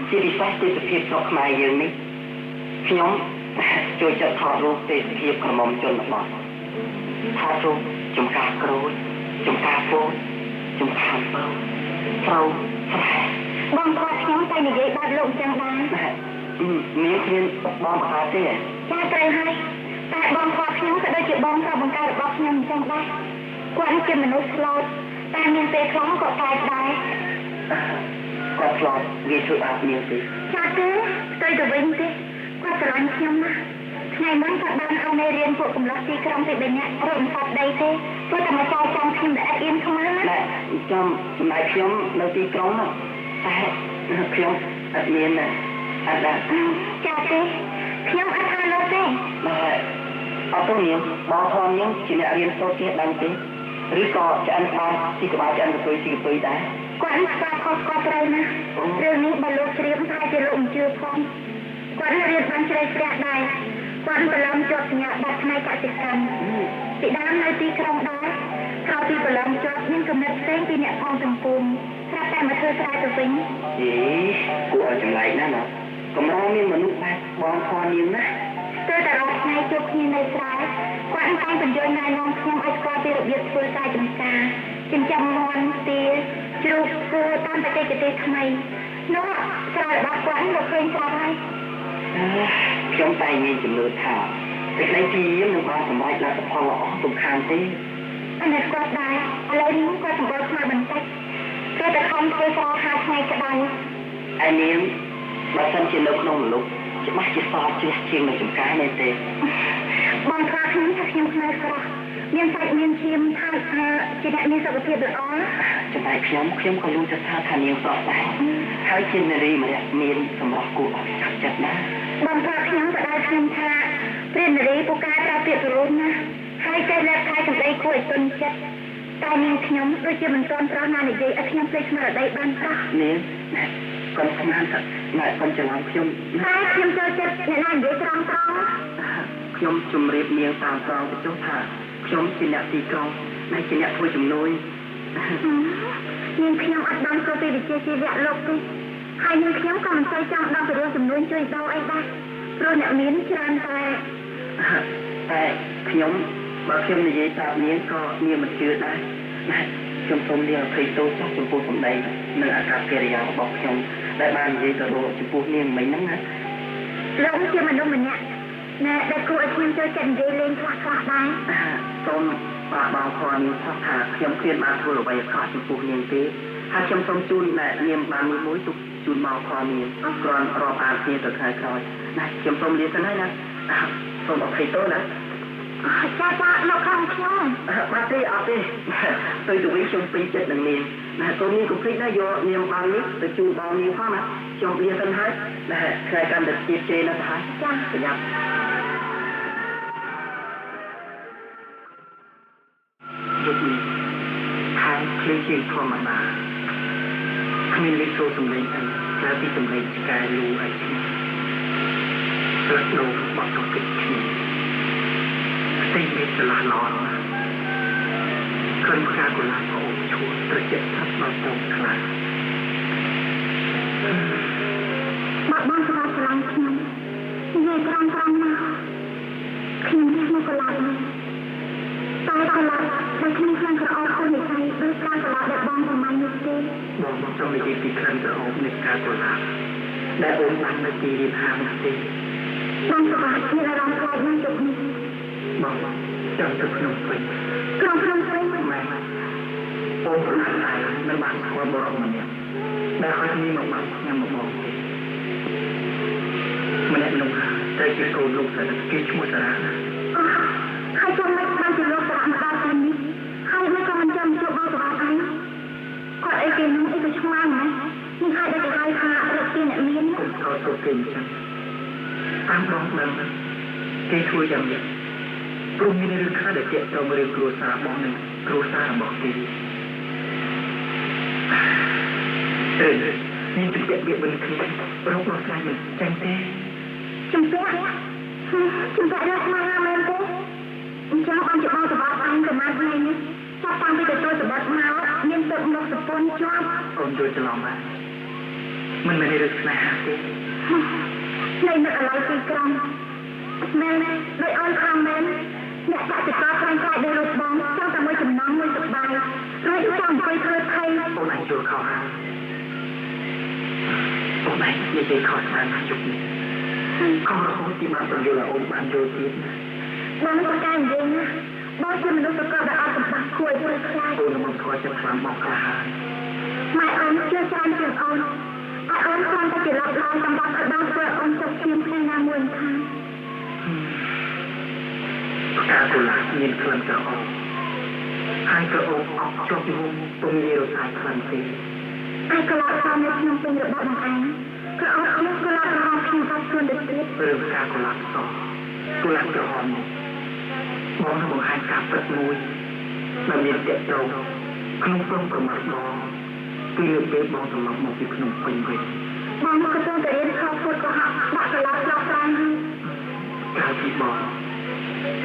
ជាពិសេសទេសភាពស្រុកខ្មែរយើងនេះខ្ញុំចូលចិត្តថតរូបទេសភាពក្រមុំជនបទថតរូបចំការក្រូចចំការពោតចំការអំពៅត្រូវស្រែបងប្អូនខ្ញុំតែនិយាយបាត់លោកចឹងដែរមានគ្មានបងប្អូនទេចាត្រូវហើយតែបងប្អូនខ្ញុំក៏ដូចជាបងប្អូនបង្កើតរបស់ខ្ញុំអញ្ចឹងដែរគាត់ជាមនុស្សស្លូតតែមានពេលខ្លះក៏តែដែរគាត់ស្លូតវាជួយអត់មានទេចាទេស្ទើរទៅវិញទេគាត់ស្រឡាញ់ខ្ញុំណាស់ថ្ងៃមុនគាត់បានឲ្យនៅរៀនពួកកំឡោះទីក្រុងពី3នាក់រត់មិនផុតដីទេព្រោះតែមកចោលចាំខ្ញុំដែលអត់អៀនខ្មៅណាចាំសម្រាប់ខ្ញុំនៅទីក្រុងតែខ្ញុំអត់មានអត់ដែរចាទេខ្ញុំអត់ថាលោកទេអត់ទៅនាងបងធំនាងជាអ្នករៀនសូត្រទៀតដឹងទេឬក៏ឆ្អិនបានទីក្បាលឆ្អិនទៅទីកតុយដែរគាត់ស្គាល់ខុសគាត់ត្រូវណារឿងនេះបើលោកជ្រាបថាជាលោកមិនជឿផងគាត់រៀនបានជ្រៅជ្រះដែរគាត់ប្រឡំជាប់សញ្ញាបត្រផ្នែកកសិកម្មពីដើមនៅទីក្រុងដែរក្រោយពីប្រឡំជាប់មានកំណត់ផ្សេងពីអ្នកផងសង្គមស្រាប់តែមកធ្វើស្រែទៅវិញគួរឲ្យចម្លែកណាស់ណាកម្រមានមនុស្សបែបបងខនាងណាស្ទើរតែរាល់ថ្ងៃជួបគ្នានៅស្រែគាត់តែបញ្យល់ណែនាំខ្ញុំឲ្យស្គាល់ពីរបៀបធ្វើការចំការចិញ្ចឹមមាន់ទាជ្រូកធ្វើតាមបច្ចេកទេសថ្មីនោះស្រែរបស់គាត់លោកឃើញស្រាប់ហើយខ្ញុំតែមានជំនឿថាសេចក្តីព្យាយាមនឹងបានសម្រេចលទ្ធផលល្អសំខាន់ទេអនុគាត់ដែរឥឡូវនេះគាត់សម្បូរខ្មៅបន្តិចព្រោះតែខំធ្វើស្រែ5ថ្ងៃក្តៅឯនាងបើសិនជានៅក្នុងមនុស្សច្បាស់ជាសល់ជាជាងនៅចំការនេះទេបងប្អូនខ្ញុំថាខ្ញុំខ្មៅស្រស់មានសាច់មានឈាមថាជាអ្នកមានសុខភាពល្អចំណែកខ្ញុំក៏លូចិត្តថានាងស្រស់ដែរហើយជានារីម្នាក់មានសម្រស់គួរឲ្យចាប់ចិត្តណាស់បងប្អូនខ្ញុំក៏ដែរខ្ញុំថាព្រះនារីពូកែប្រើពាក្យព្រោះណាហើយចេះលេបខែសម្ដីគួរឲ្យទុនចិត្តតែនាងខ្ញុំដូចជាមិនទាន់ប្រោះណានិយាយឲ្យខ្ញុំភ្លេចស្មារតីបានសោះនាងគាត់ស្មានថាណែគាត់ច្រឡំខ្ញុំតែខ្ញុំចូលចិត្តអ្នកណានិយាយត្រង់ខ្ញុំជម្រាបនាងតាមត្រង់ទៅចុះថាខ្ញុំជាអ្នកទីក្រុងហើយជាអ្នកធ្វើជំនួយនាងខ្ញុំអត់ដឹងទៅពីវិជ្ជាជីវៈលោកទេហើយនាងខ្ញុំក៏មិនសូវចង់ដឹងពីរឿងជំនួយជួយដោអីដែរព្រោះអ្នកមានច្រើនតែ ខ្ញុំបើខ្ញុំនិយាយប្រាប់នាងក៏នាងមិនជឿដែរណាខ្ញុំសូមនាងអភ័យទោសចំពោះសម្ដីនិងអាកប្បកិរិយារបស់ខ្ញុំដែលបាននិយាយទៅរកចំពោះនាងមិញហ្នឹងណាលោកជាមនុស្សម្នាក់ណែដែលគួរឲ្យខ្ញុំចូលចិត្តនិយាយលេងខ្លះៗដែរសូមបាទបងខនាងថោះថាខ្ញុំគ្មានបានធ្វើអ្វីអាក្រក់ចំពោះនាងទេហើយខ្ញុំសូមជូននាងបានមួយទុកជូនមកខនាងគ្រាន់រាប់អានគ្នាទៅថ្ងៃក្រោយណាខ្ញុំសូមលាសិនហើយណាសូមអភ័យទោសណាចាលោកខាងខ្ញុំបាទទេអត់ទេទៅទៅវិញខ្ញុំពេញចិត្តនឹងនាងណាសូមនាងកុំភ្លេចណាយកនាងបងនេះទៅជូនបងនាងផងណាខ្ញុំលាសិនហើយណាថ្ងៃកាន់តែទៀតជេរណាស់ហើយចាប្រយ័ត្នយប់នេះខាងភ្លេងជាធម្មតាគ្មានលេខចូលសម្លេងអីតែពីសម្លេងឆ្កែលូឲ្យឈ្មោះស្លាប់ដូងបត់ទៅគិតគ្នាស្ទៃមេស្រឡះឡនឃើញផ្កាកុលាបអូនឈួរត្រជាក់ស្រាប់ដល់ទៅខ្លាំងបងស្រាប់ស្រឡាញ់ខ្ញុំនិយាយត្រង់ណាខ្ញុំមកកុលាបនេះតែកុលាបដែលខ្ញុំខ្លាំងក្រអូបអូននិយាយដូចផ្កាកុលាបដែលបងប្រមាណនេះទេបងមកចង់និយាយពីខ្លាំងក្រអូបនៃផ្កាកុលាបដែលអូនបាននៅទីរៀបហាមទេបងប្រកាសមានអារម្មណ៍ខ្លាចនឹងជប់នេះបងចង់ទៅក្នុងពេញក្នុងពេញម៉ែអូនប្រហែលតែនៅបានស្គាល់បរិបម្នាក់ដែលហើយនេះមកបានខ្ញុំមកបងទេម្នាក់នោះតែជាកូនលោកសារគេឈ្មោះសារ៉ាណាហើយចាំមិនបានជាលោកសារ៉ាមកដល់ទីនេះហើយមិនក៏មិនចាំជួបបងសារ៉ាឯងគាត់អីគេនឹងអីក៏ឆ្មាំណានេះហើយដែលគេហៅថារកទីអ្នកមានក៏ទៅគេអញ្ចឹងតាមបងដឹងគេជួយយ៉ាងនេះព្រោះមានរឿងខ្លះដែលជាក់ទៅរឿងគ្រួសារបងនិងគ្រួសាររបស់គេមានតែពាក្យវាមិនគ្នារកមកស្លាញ់មិនចាញ់ទេជំពាក់រកមកមែនទេអញ្ចឹងបានជាបងសម្បត្តិអញប្រហែលថ្ងៃនេះចាប់តាំងពីទទួលសម្បត្តិមកមានទឹកមកសពន្ធជាប់អូនយល់ច្រឡំហើយមិនមែនរឿងស្នេហាទេនៅនឹកអាឡ័យទីក្រុងមែនដោយអូនខាងមែនអ្នកដាក់ចកខ្លាំងខ្លាចដោយរូបបងចង់តែមួយចំណងមួយសប្បាយហើយចង់អង្គុយធ្វើថៃអូនអាចយល់ខុសហើយអូនអាចនិយាយខុសច្រើនណាស់ជុំនេះខុសរហូតទីបានបញ្យល់អូនបានយល់ទៀតណាបងប្រកាសនិយាយណាបងជាមនុស្សប្រកបដោយអត្ថប្រយោជន៍គួរឲ្យខ្លាចអូនមិនខុសចិត្តខ្លាំងមកខ្លះហើយម៉ែអូនជឿច្រើនជាងអូនអូនគ្រាន់តែជាឡប់ឡងសម្រាប់ឲ្យបងធ្វើអូនចុកឈាមថ្ងៃណាមួយខាងផ្កាកុលាបមានក្លិនក្រអូបហើយក្រអូបអស់ជាប់យំពុំងាយរសាយខ្លាំងទេហើយកុលាបតាមនៅក្នុងពេញរបស់បងឯងក្រអូបនេះកុលាបរបស់ខ្ញុំអត់ខ្លួនដូចទៀតរឿងផ្កាកុលាបសកុលាបក្រហមបងនឹងបង្ហាញការពិតមួយដែលមានតេត្រង់ក្នុងព្រមប្រមាថបងគឺលើពេលបងត្រឡប់មកពីភ្នំពេញវិញបងមកទៅរៀនខុសពុតក៏ហាក់ដាក់កន្លងដល់ប្រាំហើយកាលពីបង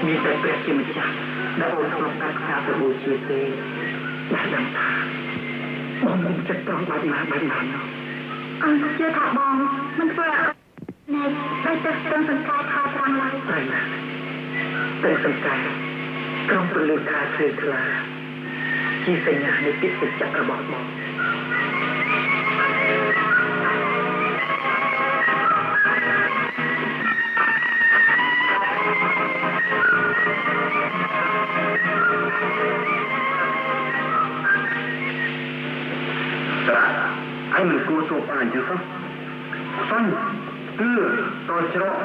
មានតែព្រះជាម្ចាស់ដែលអូនធ្លាប់ដាក់ការទៅបូជាទេដែលដឹងថាបងមិនចិត្តត្រង់បែបណាអូនជឿថាបងមិនធ្វើណែដោយទឹកស្ទឹងសង្កែខោត្រង់ឡើយតែណាតែសង្កែក្រុមពលិកាជ្រៅថ្លាជាសញ្ញានៃពិសេសចិត្តរបស់បងanh mình cua sụp ảnh chứ không xanh đưa tôi cho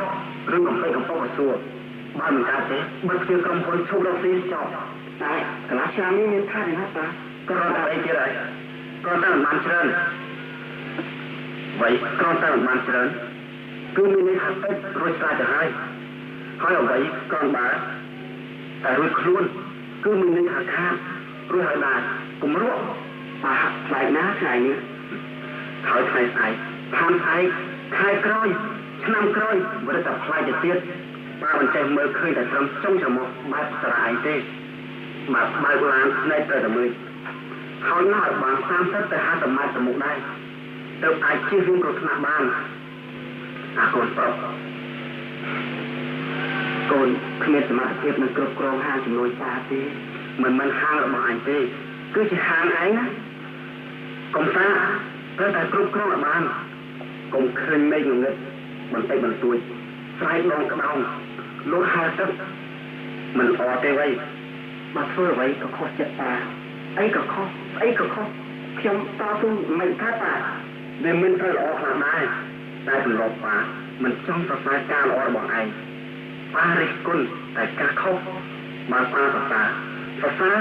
rừng ở đây không có sụp ba mình ta thế bất cứ công hội sụp đâu xin cho đấy cái lá xa mới nên thay hết ta con ta đây kia đây con ta là man trơn vậy con ta là man trơn cứ mình nên học cách rồi sai cho hai ở vậy con bà rồi luôn cứ mình nên học ham rồi hỏi bà cùng ruộng bà bài ná này nữa hỏi thầy thầy tham thầy khai kroi năm kroi vừa tập khai để tiết ba mình chạy mơ khơi để trong cho một bài sải tê mà bài của anh nay tới là 10 hỏi nói bằng tam tất tại hai tầm mai tầm một đây được ai chi phí của thằng ban còn tốt កូនគ្មានសមត្ថភាពនឹងគ្រប់គ្រងហាងចំនួនសាទេមិនហាងរបស់អញទេគឺជាហាងឯងណាកុំសាត្រូវតែគ្រប់គ្រងឲ្យបានកុំឃើញមេឃងងឹតបន្តិចបន្តួចស្រែកដងក្តោងលុះហើទឹកមិនអត់ទេវ៉ៃបើធ្វើអ្វីក៏ខុសចិត្តតាអីក៏ខុសខ្ញុំតស៊ូមិនថាតាវាមិនត្រូវល្អខ្លាំងដែរតែសម្រាប់ប៉ាមិនចង់សរសើរការល្អរបស់ឯងប៉ារិះគន់តែការខុសបើប៉ាសរសើរ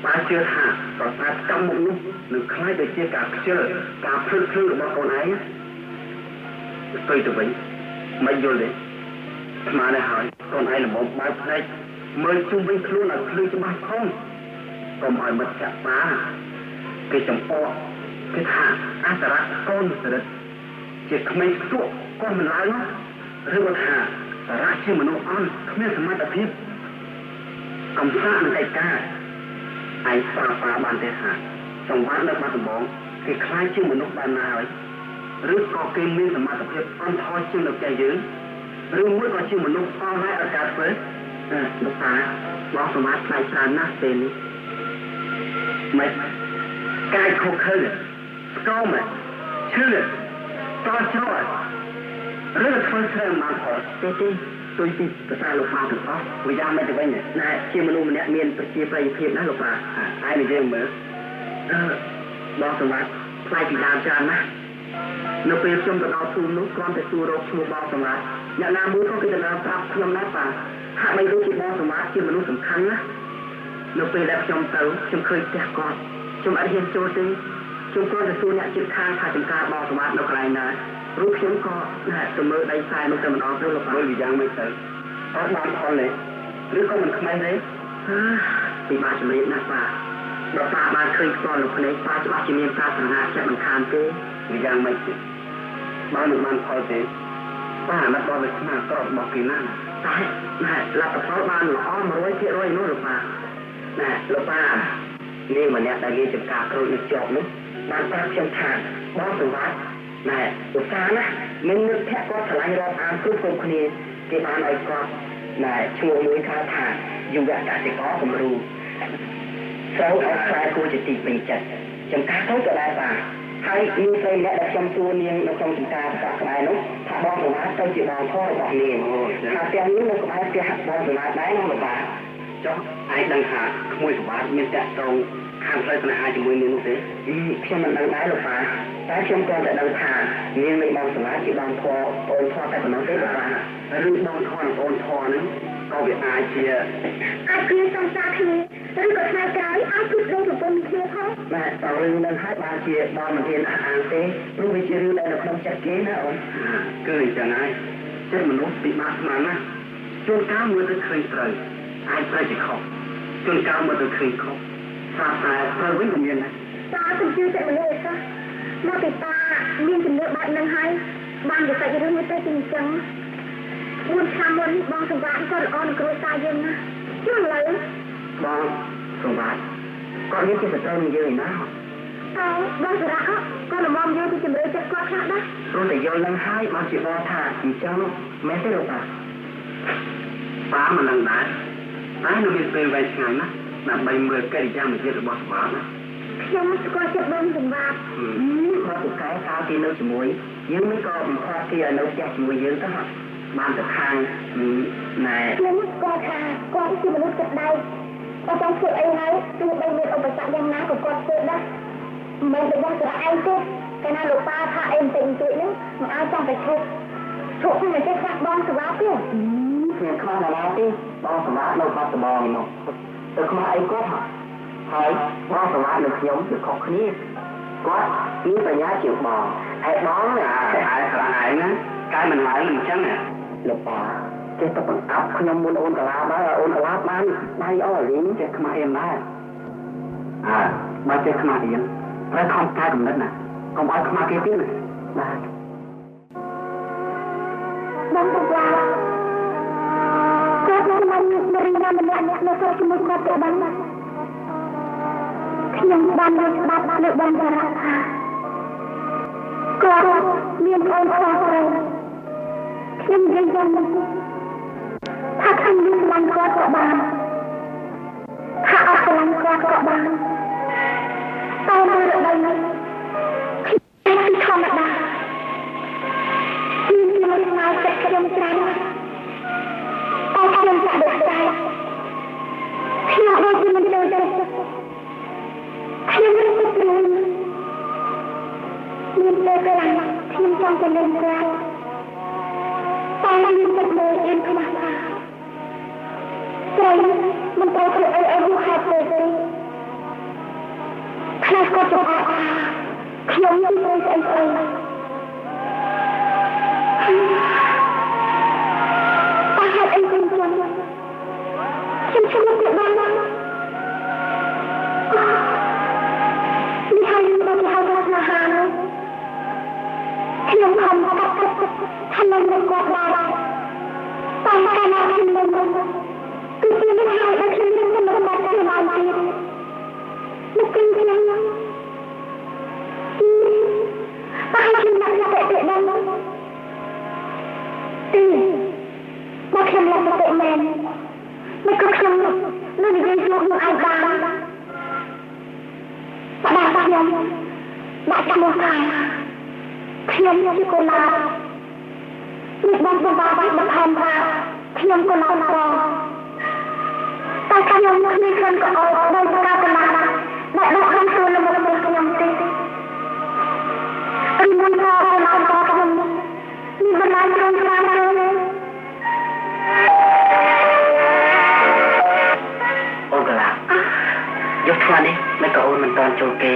ប៉ាជឿថាសរសើរកម្មមុខនោះនឹងคล้ายទៅជាការខ្ជិលការភ្លឺរបស់កូនឯងស្ទុយទៅវិញមិនយល់ទេស្មានហើយកូនឯងល្មមបើកភ្នែកមើលជុំវិញខ្លួនឲ្យភ្លឺច្បាស់ផងកុំឲ្យមិត្តចាក់ប៉ាគេចំពោះគេថាអសរៈកូនសរិទ្ធជាក្មេងខ្ទក់ក៏មិនឡើយឬក៏ថាសារៈជាមនុស្សអន់គ្មានសមត្ថភាពកំសាកនឹងឯកាឯងប្រាប់ប៉ាបានទេថាសង្វាក់នៅបាត់ដំបងគេខ្លាចជាមនុស្សបានណាហើយឬក៏គេមានសមត្ថភាពអន់ថយជាងនៅផ្ទះយើងឬមួយក៏ជាមនុស្សអស់ហើយអត់ការធ្វើលោកតាបងសមាធិខ្លាចច្រើនណាស់ពេលនេះមិនកាយខុសខើស្គមឈឺតច្រោះឬធ្វើស្រើមកផងទេទុយពីភាសាលោកប៉ាទាំងអស់វាយ៉ាងមិនទៅវិញណែជាមនុស្សម្នាក់មានប្រជាប្រិយភាពណាលោកប៉ាហើយនិយាយមើលបងសម្បត្តិផ្លាយពីដើមច្រើនណាស់នៅពេលខ្ញុំទៅដល់ភូមិនោះគ្រាន់តែសួររកឈ្មោះបងសម្បត្តិអ្នកណាមួយក៏គេទៅប្រាប់ខ្ញុំដែរប៉ាហាក់បីដូចជាបងសម្បត្តិជាមនុស្សសំខាន់ណាស់នៅពេលដែលខ្ញុំទៅខ្ញុំឃើញផ្ទះគាត់ខ្ញុំអត់ហ៊ានចូលទេខ្ញុំគ្រាន់តែសួរអ្នកជិតខាងថាចំការបងសម្បត្តិនៅកន្លែងណារូបខ្ញុំក៏ទៅមើលដៃខ្សែនោះតែម្ដងទៅលោកមើលយ៉ាងមិនទៅអត់បានផលទេឬក៏មិនខ្មេះទេពីបាជំរាបណាស់ប៉ាបើប៉ាបានឃើញផ្ទាល់នៅភ្នែកប៉ាច្បាស់ជាមានការសង្ហាចិត្តមិនខានទេវាយ៉ាងមិនទេបើមិនបានផលទេប៉ាអាណិតដល់វាស្មារតីរបស់គេណាតែលទ្ធផលបានល្អ 100% នោះលោកប៉ាលោកប៉ានេះម្នាក់ដែលមានចំការគ្រូនេះជាប់នោះបានប្រាប់ខ្ញុំថាបងសង្វាក់ឧស្សាហ៍ណាមានមិត្តភក្តិគាត់ឆ្លាញ់រាប់អានគ្រប់គ្នាគេបានឲ្យគាត់ឈ្មោះមួយថាយុវកសិករគំរូត្រូវឲ្យខ្លាយគួរជាទីពេញចិត្តចំការទៅក៏ដែរបាទហើយមានស្រីម្នាក់ដែលខ្ញុំសួរនាងនៅក្នុងចំការផ្ទះក្បែរនោះថាបងសង្វាក់ទៅជាបងធររបស់នាងថាផ្ទះនេះនៅក្បែរផ្ទះបងសង្វាក់ដែរណាបាទចុះឯងដឹងថាក្មួយសង្វាក់មានតាក់ទងខាងផ្លូវស្នេហាជាមួយនាងនោះទេខ្ញុំមិនដឹងដែរលោកប៉ាតែខ្ញុំគ្រាន់តែដឹងថានាងនៃបងសង្វាក់ជាបងធរអូនធរតែប៉ុណ្ណោះទេលោកប៉ាឬបងធរនិងអូនធរហ្នឹងក៏វាអាចជាសង្សារគ្នាឬក៏ថ្ងៃក្រោយអាចជួបដូចប្រពន្ធគ្នាផងតើរឿងនឹងហើយបានជាបងមិនហ៊ានអះអាងទេព្រោះវាជារឿងដែលនៅក្នុងចិត្តគេណាអូនគឺអញ្ចឹងហើយចិត្តមនុស្សពិបាកស្មានណាជួនកាលមើលទៅឃើញត្រូវអាចប្រែជាខុសជួនកាលមើលទៅឃើញខុសតែត្រូវវិញក៏មានដែរតាទៅជឿតែមនុស្សឯងមកពីតាមានជំនឿបែបហ្នឹងហើយបាននិយាយរឿងមួយទៅជាអញ្ចឹង4 ឆ្នាំមុនបងសង្វាក់ក៏ល្អនឹងគ្រួសារយើងណាជឿឥឡូវបងសង្វាក់គាត់មានជាសត្រូវនឹងយើងឯណាបងសង្វាក់ក៏ល្មមយើងទៅជំរឿចិត្តគាត់ខ្លះដែរព្រោះតែយល់នឹងហើយមកជាបងថាអញ្ចឹងមែនទេលោកប៉ាមិនដឹងដែរតែនៅមានពេលវែងឆ្ងាយណាស់ដើម្បីមើលកិរិយាមារយាទរបស់សង្វាក់ណាខ្ញុំស្គាល់ចិត្តបងសង្វាក់មកពូកែកាលទីនៅជាមួយយើងមិនក៏បំផាត់ទីឲ្យនៅផ្ទះជាមួយយើងទៅបានទៅខាងណែខ្ញុំគាត់ថាគាត់ជាមនុស្សចិត្តដៃគាត់ចង់ធ្វើអីហើយទោះបីមានឧបសគ្គយ៉ាងណាក៏គាត់ធ្វើដែរមិនទៅបងស្រាឯងទេកាលណាលោកប៉ាថាអីបន្តិចបន្តួចនេះមិនឲ្យចង់ទៅឈប់មិនទេខ្វះបងសង្វាក់ទេខ្ញុំខ្វះណាស់ទេបងសង្វាក់នៅបាត់ដំបងនោះទៅខ្វះអីគាត់ហើយបងសង្វាក់នឹងខ្ញុំគឺខុសគ្នាគាត់មានបញ្ញាជាងបងហើយបងឯងណាកាយមិនឡើយមិនអញ្ចឹងលោកប៉ាចេះតែបង្អាប់ខ្ញុំមុនអូនកលាដែរអូនកលាបានដៃអស់រៀងចេះខ្មាស់អៀនដែរបើចេះខ្មាស់អៀនត្រូវខំកែកំណត់ណាកុំឲ្យខ្មាស់គេទៀតណាបាទបងសង្វាក់គាត់មិនរៀនណាម្នាក់នៅស្រុកជាមួយគាត់ទេបានណាខ្ញុំបានលើស្ដាប់លើបងសារៈថាគាត់មានអូនខុសត្រូវខ្ញុំនិយាយយ៉ាងនេះ ថាខ្ញុំមានស្រឡាញ់គាត់ក៏បានថាអត់ស្រឡាញ់គាត់ក៏បានតែមើលរដូវនេះខ្ញុំគឺធម្មតាខ្ញុំមកចិត្តខ្ញុំច្រើនណាស់តែខ្ញុំចាក់ដូចតែខ្ញុំដូចជាមិនចូលចិត្តខ្ញុំរត់ទៅមានពេលខ្លះខ្ញុំចង់ទៅលេងគាត់តែខ្ញុំមិនមើលអៀនខ្មាស់ថាត្រូវមិនត្រូវធ្វើអីហួសហេតុពេកទេខ្លះគាត់ចង់អត់ខ្ញុំមិនត្រូវស្អីស្អីតែហេតុអីខ្ញុំចាំខ្ញុំឈឺទៅបាននេះហើយខ្ញុំទៅហៅគាត់មកហាខ្ញុំខំកាត់ថានឹងគាត់បានតែកាលណាខ្ញុំមិនគឺខ្ញុំហៅដល់ខ្ញុំមិនមកតាមបានទៀតមកគិតខ្ញុំតែខ្ញុំnakទៅទៅដល់មកខ្ញុំឡើងទៅមែនមិនក៏ខ្ញុំនៅនិយាយលោកនឹងឯងបានបាទខ្ញុំដាក់ឈ្មោះថាខ្ញុំជាកូនណានេះបងបងបន្ថែមថាខ្ញុំកូនណាតែខ្ញុំគ្មានខ្លួនក៏អត់ដោយការកូនណាដែលដកក្នុងខ្លួនរបស់ខ្ញុំទេរីមុនក៏ខ្ញុំមានបន្លាយក្នុងស្រាទេអូនកលាយកធ្វើនេះមិនក៏អូនមិនតន់ចូលគេ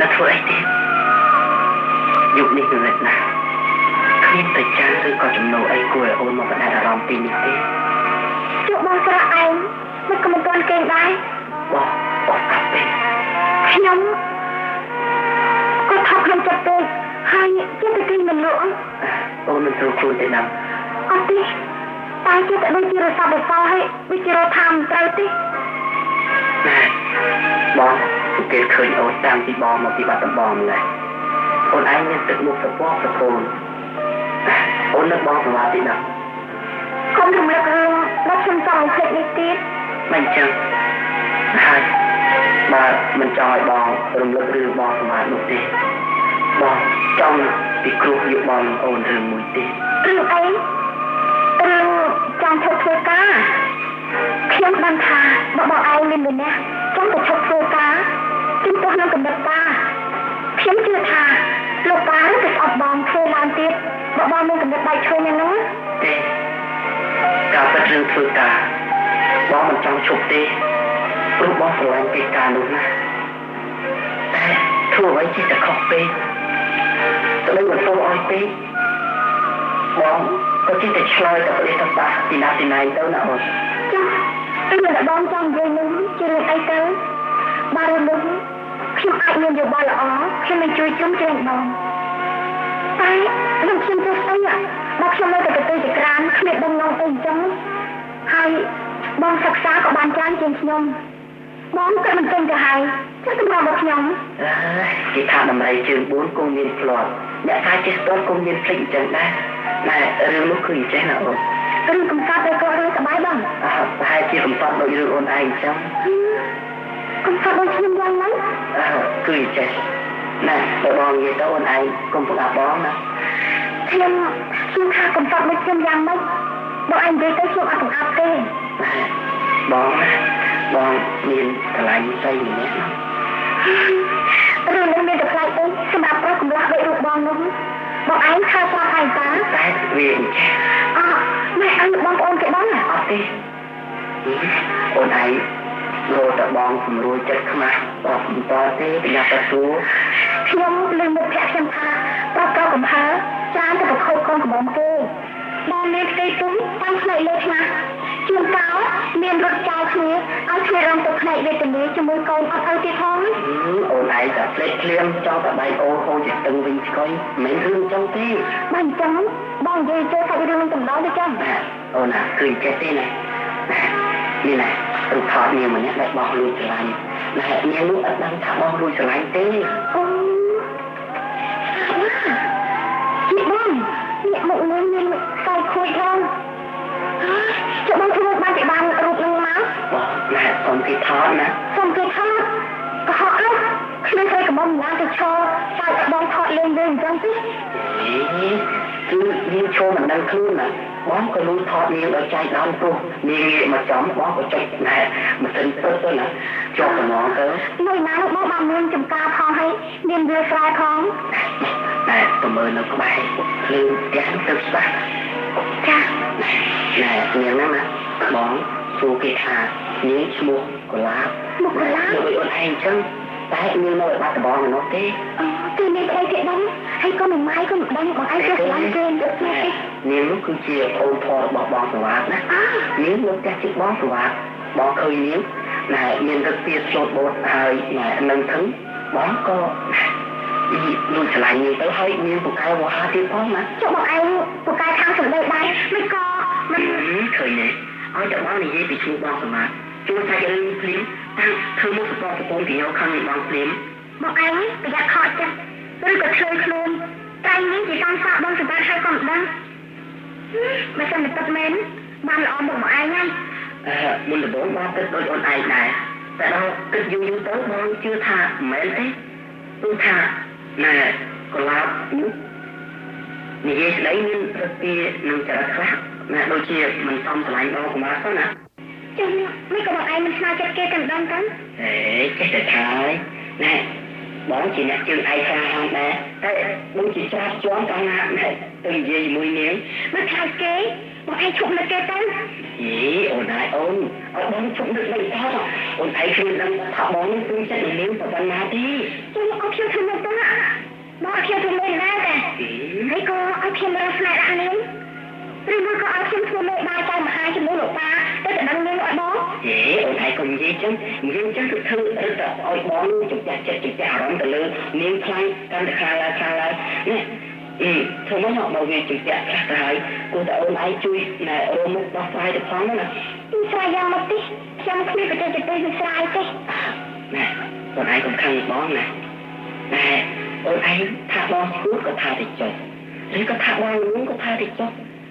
នៅធ្វើអីទេយុគនេះគឺលេចណាស់គ្មានតែចាឬក៏ចំណូលអីគួរឲ្យអូនមកបដិអារម្មណ៍ពីនេះទេជួបបងស្រាឯងមិនក៏មិនតន់គេដែរបងកាប់ពេកខ្ញុំក៏ថប់ខ្ញុំចិត្តពេកហើយចិត្តតែគេមិនលក់អូនមិនត្រូវខ្លួនទេណាអត់ទេតែចិត្តតែដូចជារស័ព្ទបបោហើយដូចជារត់ថាមិនត្រូវទេណាបងគេឃើញអូនតាមពីបងមកពីបាត់ដំបងម្ល៉េះអូនឯងមានទឹកមុខស្រពាប់ស្រពោនអូននឹកបងប្រហែលទីណាកុំរំលឹករឿងដល់ខ្ញុំចង់ភ្លេចនេះទៀតមិនចឹងហើយបើមិនចង់ឲ្យបងរំលឹករឿងបងប្រហែលនោះទេបងចង់ពីគ្រូយកបងអូនរឿងមួយទេរឿងអីរឿងចង់ធ្វើការខ្ញុំបានថាបងឯងមានម្នាក់ចង់ទៅធ្វើការជំទាស់នឹងកំណត់ការខ្ញុំជឿថាលោកប៉ាឬទៅអត់បងធ្វើឡើងទៀតបងមានកំណត់ដៃឈើយ៉ាងនោះទេការពិតរឿងធ្វើការបងមិនចង់ឈប់ទេព្រោះបងស្រឡាញ់កិច្ចការនោះណាតែធ្វើអ្វីជិះតែខុសពេកស្ដីមិនសូវអោយពេកបងក៏ជិះតែឆ្លើយតែប្រទេសទៅបាសទីណាទៅណាអូនចាពេលបងចង់និយាយនឹងជារឿងអីទៅបើរឿងនោះខ្ញុំអាចមានយោបល់ល្អខ្ញុំនឹងជួយជុំជ្រែងបងតែខ្ញុំទៅស្អីបើខ្ញុំនៅតែទៅទីក្រានគ្មានដឹងងងអីអញ្ចឹងហើយបងសិក្សាក៏បានច្រើនជាងខ្ញុំបងក៏មិនចេញទៅហើយចុះសម្រាប់របស់ខ្ញុំគេថាដំរីជើង4គង់មានផ្លាត់អ្នកថាចេះស្ទាត់គង់មានភ្លេចអញ្ចឹងដែរតែរឿងនោះគឺអញ្ចឹងណាអូនរឿងកំសត់ទៅក៏រឿងសប្បាយបងប្រហែលជាកំសត់ដូចរឿងអូនឯងអញ្ចឹងកំសត់ដូចខ្ញុំយ៉ាងណាគឺអញ្ចឹងណាបើបងនិយាយទៅអូនឯងកុំប្រកាសបងណាខ្ញុំថាកំសត់ដូចខ្ញុំយ៉ាងម៉េចបងឯងនិយាយទៅខ្ញុំអត់បង្អាប់ទេបងមានតម្លៃស្អីម្នាក់រឿងនេះមានតម្លៃអីសម្រាប់ប្រុសកម្លោះដូចរូបបងនោះបងឯងខើប្រាប់ឯងតាតែវាអញ្ចឹងម៉ែឯងបងប្អូនគេដឹងអត់ទេអូនឯងលោតបងស្រួលចិត្តខ្មាស់បោះបន្តទេបញ្ញាបសួរខ្ញុំលើមុខភ័ក្រខ្ញុំថាប្រុសក៏កំហើចានទៅប្រខូចកូនកំបងគេបងមានផ្ទៃទុំតាមផ្នែកលើឆ្មាស់ជួនកោមានរត់ចោលគ្នាឲ្យគ្នារំទៅផ្នែកវេទនាជាមួយកូនអត់ឲ្យទៀតផងអូនឯងតែភ្លេចភ្លាមចោលតែដៃអូហូរជាតឹងវិញស្គយមិនរឿងចឹងទេបើអញ្ចឹងបងនិយាយចូលសាច់រឿងកំដៅទៅចឹងអូនណាគឺចេះទេណានេះណារូបថតនាងម្នាក់ដែលបោះលួចស្រឡាញ់ណានាងនោះអត់ដឹងថាបោះលួចស្រឡាញ់ទេអូនេះបងនេះមកនាងមានខ្សែខូចផង សុំគេថតណា សុំគេថតក៏ហត់នោះខ្ញុំធ្វើកំងឡើងទៅឈរតែបងថតលេងវិញអញ្ចឹងទេ គឺនាងឈរមិនដឹងខ្លួនណាបងក៏លួចថតនាងដល់ចែកដើមព្រោះនាងងាកមកចំបងក៏ចុចណែម៉ាស៊ីនទៅណាជាប់កំងទៅ នៅណាលោកបងបានមានចំការផងហើយមានវាស្រែផង តែទៅមើលនៅក្បែរភ្លើងផ្ទះទៅច្បាស់ ចា ណែនាងហ្នឹងណាបងសួរគេថានាងឈ្មោះកុលាប មកកន្លង ដូចអូនឯងអញ្ចឹងតែនាងនៅបាត់ដំបងនោះទេ គឺមានអីគេដឹងហើយក៏មិនម៉ាយក៏មិនដឹងបងឯងចេះស្រឡាញ់គេទៅទេ នាងនោះគឺជាអូនធររបស់បងសវ៉ាតណានាងនៅផ្ទះជិះបងសវ៉ាតបងឃើញនាងណែមានទឹកពីស្លូតបូតហើយណែនឹងធឹងបងក៏លួចឆ្លាញ់នាងទៅហើយនាងពូកែវ៉ាទៀតផងណា ចុះបងឯងពូកែខាងសម្ដីដែរមិនក៏មិន ឃើញទេឲ្យតែបងនិយាយពីឈ្មោះបងសវ៉ាតជួយសាច់រឿងភ្លាមតាំងធ្វើមុខសពសពងពីយកខាងបងភ្លាម បងឯងប្រយ័ត្នខកចិត្តឬក៏ឆ្លើយខ្លួនតែនេះជាតាមសាកបងសម្បត្តិហើយក៏មិនដឹងមិនសិនតែទឹកមែនបានល្អមកបងឯងហើយ មុនដំបូងបងគិតដូចអូនឯងដែរតែដល់គិតយូរទៅបងជឿថាមិនមែនទេព្រោះថាណែកុលាបនេះនិយាយស្ដីមានប្រតិនឹងចរិតខ្លះណែដូចជាមិនសមឆ្លាញ់បងកុមារទៅណា ចឹងមិនក៏បងឯងមិនស្នាចិត្តគេតែម្ដងទៅ ចេះតែថាណែបងជាអ្នកជើងឯកខ្លាហានដែរតែដូចជាច្រាស់ជាប់កាលណាណែទៅនិយាយជាមួយនាង មិនខ្លាចគេបងឯងឈប់នឹកគេទៅ អូនហើយអូនឲ្យបងជប់នឹកមិនថតអូនឯងគ្មានដឹងថាបងនឹងពេញចិត្តនឹងនាងប៉ុណ្ណាទេ ចឹងអត់ខ្ញុំធ្វើមិនទៅបងអត់ខ្ញុំធ្វើមិនដែរតែហើយក៏អត់ខ្ញុំរកស្នេហ៍ដាក់នាងឬមួយក៏អត់ខ្ញុំធ្វើមេបាយតែមហាជាមួយលោកតាទៅតែដឹងនាងអត់បង អូនឯងកុំនិយាយចឹងទៅធ្វើរឹតឲ្យបងជំចាស់ចិត្តជំចាស់អារម្មណ៍ទៅលើនាងខ្លាំងកាន់តែខ្លាំងឡើងនេះធ្វើមកមកវាជំចាស់ខ្លះទៅហើយគួរតែអូនឯងជួយណែរមុខដោះស្រាយទៅផងណា ស្រាយយ៉ាងមកទីខ្ញុំគ្មានប្រទេសទៅស្រាយទេ ណែអូនឯងកុំខឹងបងណាណែអូនឯងថាបងស្ទួតក៏ថាទៅចុះឬក៏ថាបងលួងក៏ថាទៅចុះ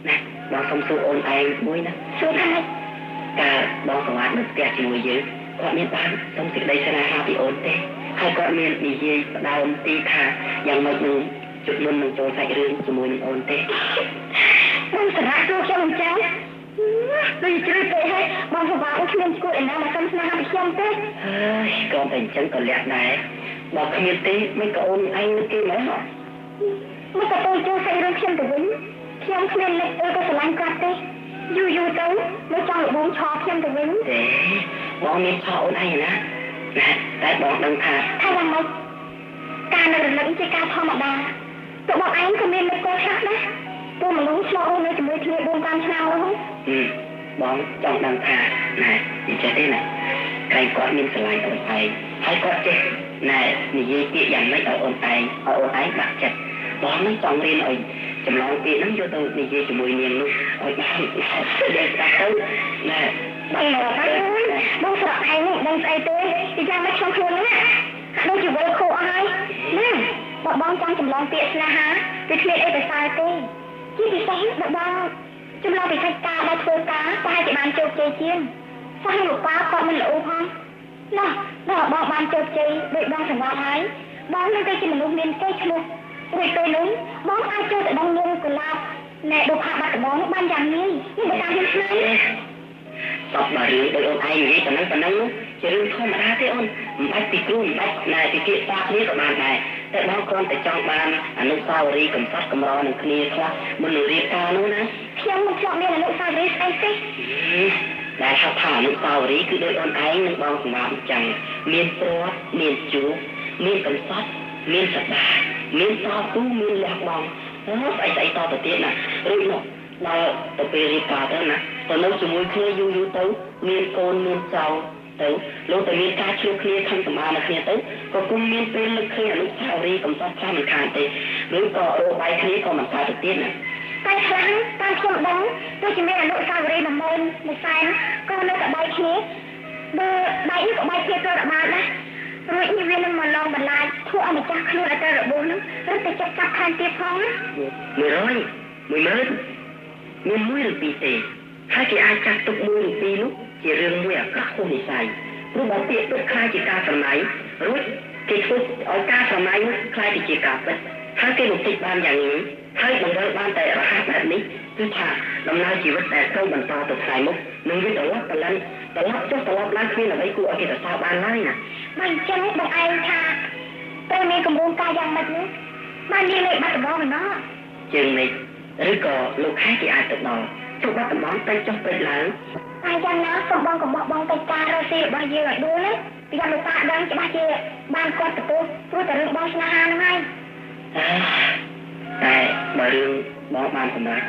ណាបងសុំសួរអូនឯងមួយណា សួរថាម៉េច កាលបងសវ៉ាតនៅផ្ទះជាមួយយើងគាត់មានបានសុំសេចក្តីស្នេហាពីអូនទេហើយគាត់មាននិយាយផ្ដើមទីថាយ៉ាងម៉េចនឹងจุดមុននឹងចូលសាច់រឿងជាមួយនឹងអូនទេ បងសារៈទូខ្ញុំអញ្ចឹងដូចជ្រៅពេកហើយបងសវ៉ាអ៊ុគ្មានឈ្មោះឯណាមកសុំស្នេហាពីខ្ញុំទេ ហើយគាត់តែអញ្ចឹងក៏លះដែរបើគ្មានទេមិនក៏អូនឯងនឹកគេមែនហ៎ មកទៅចូលសាច់រឿងខ្ញុំទៅវិញខ្ញុំគ្មាននឹកអីក៏ស្រឡាញ់គាត់ទេយូរទៅនៅចង់លបងឆោខ្ញុំទៅវិញ ទេបងមានឆោអូនឯងណាតែបងដឹងថា យ៉ាងម៉េចការនៅរលឹកជាការធម្មតាទៅបងឯងក៏មាននឹកគាត់ខ្លះដែរពួកមនុស្សឆ្លងនៅជាមួយគ្នា4-5ឆ្នាំហើយ បងចង់ដឹងថាណែនិយាយទេណាក្រែងគាត់មានស្រឡាញ់អូនឯងហើយគាត់ចេះណែនិយាយពាក្យយ៉ាងម៉េចឲ្យអូនឯងបាក់ចិត្តបងនឹងចង់រៀនឲ្យចម្លងពាក្យហ្នឹងយកទៅនិយាយជាមួយនាងនោះឲ្យបានដែលស្ដាប់ទៅណែបងស្រកឯងដឹងស្អីទេពីយ៉ាងម៉េចខ្ញុំខ្លួនណាដូចជាវិលខូអស់ហើយណាបើបងចង់ចម្លងពាក្យស្នេហាវាគ្មានអីប្រសើរទេជាពិសេសបើបងចម្លងពីកិច្ចការដែលធ្វើការប្រហែលជាបានជោគជ័យជាងសហលោកប៉ាគាត់មិនល្អផងណាដល់បងបានជោគជ័យដោយបងសង្វាក់ហើយបងនឹងទៅជាមនុស្សមានកេរ្តិ៍ឈ្មោះរួចទៅនោះបងអាចចូលទៅដល់នាងកុលាបណែបុផាបាត់ដំបងបានយ៉ាងងាយនេះបើតាមខ្ញុំស្មាន តបដល់រឿងដោយអូនឯងនិយាយប៉ុណ្ណឹងជារឿងធម្មតាទេអូនមិនបាច់ពីគ្រូមិនបាច់ណែពីពាក្យស្ដាប់គ្នាក៏បានដែរតែបងគ្រាន់តែចង់បានអនុស្សាវរីយ៍កំសត់កម្រនឹងគ្នាខ្លះមុននឹងរៀបការនោះណា ខ្ញុំមិនធ្លាប់មានអនុស្សាវរីយ៍ស្អីទេ ដែលហៅថាអនុស្សាវរីយ៍គឺដោយអូនឯងនឹងបងសម្រាប់អញ្ចឹងមានព្រាត់មានជួបមានកំសត់មានសដាមានតស៊ូមានលះបង់ស្អីតទៅទៀតណារួចនោះដល់ទៅពេលរៀបការទៅណាទៅនៅជាមួយគ្នាយូរទៅមានកូនមានចៅទៅលោកតែមានការឆ្លោះគ្នាខឹងសម្បានគ្នាទៅក៏គុំមានពេលនឹកឃើញអនុស្សាវរីយ៍កំសត់ខ្លះមិនខានទេឬក៏រកបាយគ្នាក៏មិនខានទៅទៀតណា តែខ្លះតាមខ្ញុំដឹងទោះជាមានអនុស្សាវរីយ៍10000 1សែនក៏នៅតែបាយគ្នាបើបាយនេះក៏បាយគ្នាទៅដល់បានដែររួចនេះវានឹងមកឡងបន្លាចធ្វើឲ្យម្ចាស់ខ្លួនឲ្យទៅរបួសនោះឬទៅចាប់ចាប់ខានទៀតផងណា 100 10000មាន1ឬ2ទេហើយគេអាចចាត់ទុក1ឬ2នោះជារឿងមួយអាក្រក់ហួ ធ្វើនិស័យព្រោះបើពាក្យទុកខ្លាចជាការស្រណៃរួចគេធ្វើឲ្យការស្រណៃនោះខ្លាចទៅជាការពិតហើយគេបំពេញបានយ៉ាងនេះហើយបង្រើបានតែរហ័សបែបនេះគឺថាដំណើរជីវិតដែលត្រូវបន្តទៅថ្ងៃមុខនឹងវាត្រឡប់ឡើងឡើងគ្មានអ្វីគួរឲ្យគេសរសើរបានឡើយណាមិនអញ្ចឹងបងឯងថាត្រូវមានកម្រងការយ៉ាងម៉េចនេះបាននិយាយលេខបាត់ដំបងម្ដងជើងនេះឬក៏លោកខែគេអាចទៅដល់ទៅបាត់ដំបងទៅចុះពេកឡើងតែយ៉ាងណាសូមបងកុំបោះបង់ទៅការរស់ស៊ីរបស់យើងឲ្យដួលណាពីយ៉ាងលោកតាដឹងច្បាស់ជាបានគាត់ទទួលព្រោះតែរឿងបងស្នេហាហ្នឹងហើយតែបើរឿងបងបានសម្រេច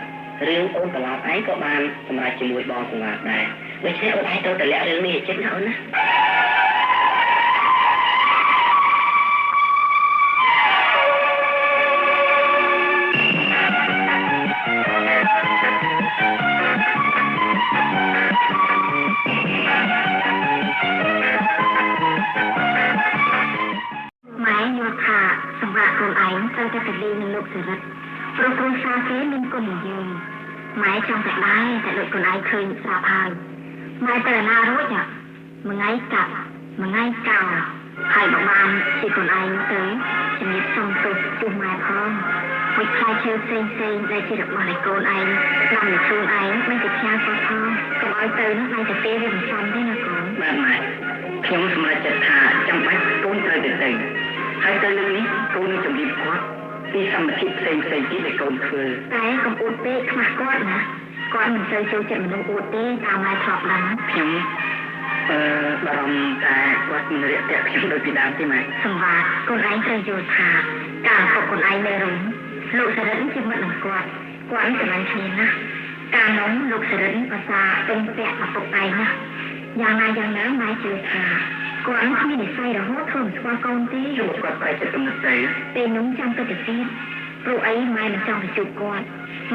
រឿងអូនត្រឡប់ឯងក៏បានសម្រេចជាមួយបងសម្រាប់ដែរដូច្នេះអូនឯងត្រូវតែលាក់រឿងនេះឲ្យចិត្តណាអូនណាម៉ែយល់ថាសម្រាប់ខ្លួនឯងត្រូវតែទៅលេងនឹងលោកសិរិទ្ធព្រោះគ្រួសារគេមានគុណនិយមម៉ែចង់តែដែរតែលោកខ្លួនឯងឃើញស្រាប់ហើយម៉ែទៅណារួចមួយថ្ងៃកាប់មួយថ្ងៃកោហើយបើបានជាខ្លួនឯងទៅជំរាបសុំទោសជុំម៉ែផងហើយខ្លាចជើផ្សេងដែលជារបស់នៃកូនឯងតាមនឹងខ្លួនឯងមិនទៅផ្ញើគាត់ផងកុំឲ្យទៅនោះឯងទៅទេវាមិនសមទេណាកូនបាទម៉ែខ្ញុំសម្រេចចិត្តថាចាំបាច់កូនត្រូវទៅហើយទៅនឹងនេះកូននឹងជំរាបគាត់ពីសម្បត្តិផ្សេងទៀតដែលកូនធ្វើតែកុំអួតពេកខ្មាស់គាត់ណាគាត់មិនសូវចូលចិត្តមនុស្សអួតទេតាមម៉ែធ្លាប់ដឹងខ្ញុំបារម្ភតែគាត់មិនរាក់ទាក់ខ្ញុំដូចពីដើមទេម៉ែសម្រាប់កូនឯងត្រូវយល់ថាការពុកកូនឯងនៅរំលោកសរិទ្ធជាមិត្តនឹងគាត់ស្រឡាញ់គ្នាណាកាលនោះលោកសរិទ្ធភាសាពេញពាក់ឪពុកឯងណាយ៉ាងណាម៉ែជឿថាគាត់គ្មាននិស្ស័យរហូតធ្វើមិនស្គាល់កូនទេជួយគាត់បែរចិត្តកំណត់ទៅពេលនោះចាំទៅទៀតព្រោះអីម៉ែមិនចង់ទៅជួបគាត់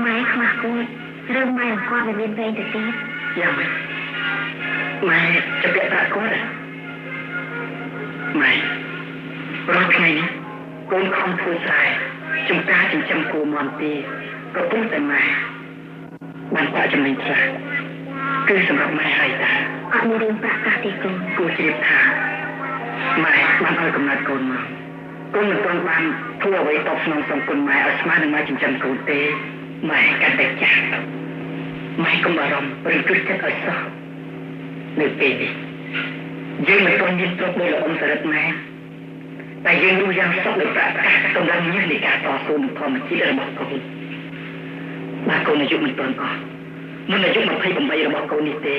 ម៉ែខ្មាស់គាត់រឿងម៉ែនឹងគាត់មិនមានវែងទៅទៀតយ៉ាងម៉េចម៉ែจะពាក់ប្រាក់គាត់ម៉ែរាល់ថ្ងៃនេះកូនខំធ្វើស្រែចំការចិញ្ចឹមគោមាន់ទីក៏ពុំតែម៉ែបានប្រាក់ចំណេញខ្លះគឺសម្រាប់ម៉ែហើយតាអត់មានរឿងប្រាក់កាសទេកូនគួរជ្រាបថាម៉ែបានឲ្យកំណត់កូនមកកូនមិនទាន់បានធ្វើអ្វីតបស្នងសងគុណម៉ែឲ្យស្មើនឹងម៉ែចិញ្ចឹមកូនទេម៉ែកាន់តែចាស់ម៉ែកុំបារម្ភឬគិតចិត្តឲ្យសោះនៅពេលនេះយើងមិនទាន់មានទ្រព្យដោយលោកអ៊ំសរិទ្ធម៉ែតែយើងรู้យ៉ាងសុខដោយប្រាក់កាសកម្លាំងញើសនៃការតស៊ូនឹងធម្មជាតិរបស់កូនបាទកូនអាយុមិនទាន់អស់មិនអាយុ28របស់កូននេះទេ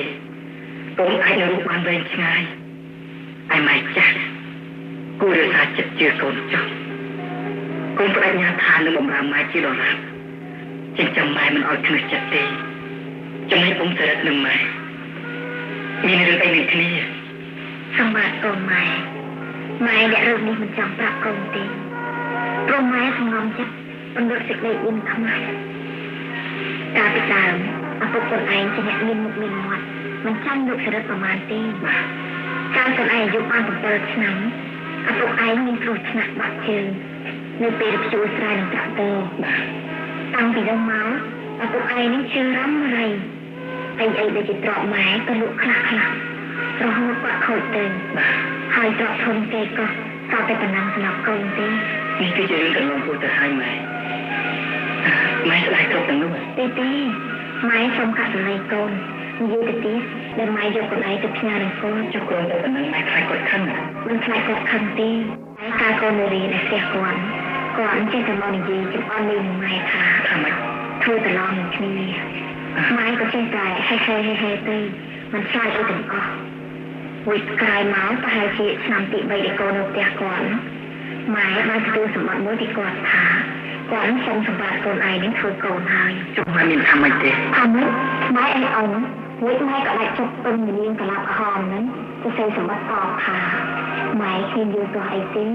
កូនអាចនៅរស់បានវែងឆ្ងាយហើយម៉ែចាស់គួររក្សាចិត្តជឿកូនចុះកូនបដិញ្ញាថានឹងបម្រើម៉ែជាដរាបចិញ្ចឹមម៉ែមិនឲ្យខ្នះចិត្តទេចំណែកអ៊ំសរិទ្ធនឹងម៉ែមានរឿងអីនឹងគ្នាសម្បត្តិកូនម៉ែអ្នករឿងនេះមិនចង់ប្រាប់កូនទេព្រោះម៉ែសង្ងំចិត្តបណ្ឌិតសេចក្តីអ៊ុនខ្មាស់កាលពីដើមឪពុកកូនឯងជាអ្នកមានមុខមានមាត់មិនចាំលោកសរិទ្ធប្រមាណទេកាលកូនឯងអាយុបាន7ឆ្នាំឪពុកឯងមានគ្រោះថ្នាក់បាក់ជើងនៅពេលភ្ជួរស្រែនឹងត្រាក់ទ័រតាំងពីនោះមកឪពុកឯងនឹងជឿរ៉ាំរៃអីដែលជាទ្រព្យម៉ែក៏លក់ខ្លះរហូតគាត់ខូចទៅហើយទ្រព្យធនគេក៏សល់តែប៉ុណ្ណឹងសម្រាប់កូនទេនេះគឺជារឿងកន្លងហួសទៅហើយម៉ែស្ដាយគ្រប់ទាំងនោះទេម៉ែសូមកាត់សម្លេងកូននិយាយទៅទៀតដែលម៉ែយកកូនឯងទៅផ្ញើនឹងកូនចុះកូនទៅប៉ុណ្ណឹងម៉ែខ្លាចគាត់ខឹងមិនខ្លាចគាត់ខឹងទេតែកូននៅរៀននៅផ្ទះគាត់ចេះតែមកនិយាយចំអន់លេងនឹងម៉ែថាម៉េចធ្វើតឡងនឹងគ្នាម៉ែក៏ចេះតែហេទៅមិនឆ្លើយអីទាំងអស់វិតក្រោយមកប្រហែលជាឆ្នាំទី3ដែលកូននៅផ្ទះគាត់ម៉ែបានទទួលសម្បត្តិមួយពីគាត់ថាគាត់សុំសម្បត្តិកូនឯងនឹងធ្វើកូនហើយចុះម៉ែមានថាម៉េចទេថាម៉េចម៉ែអីអូនវិតម៉ែក៏ដាច់ចុះពេញនាងកលាប់អហមហ្នឹងទៅសេសម្បត្តិតបថាម៉ែឃើញយល់ទោះអីទេ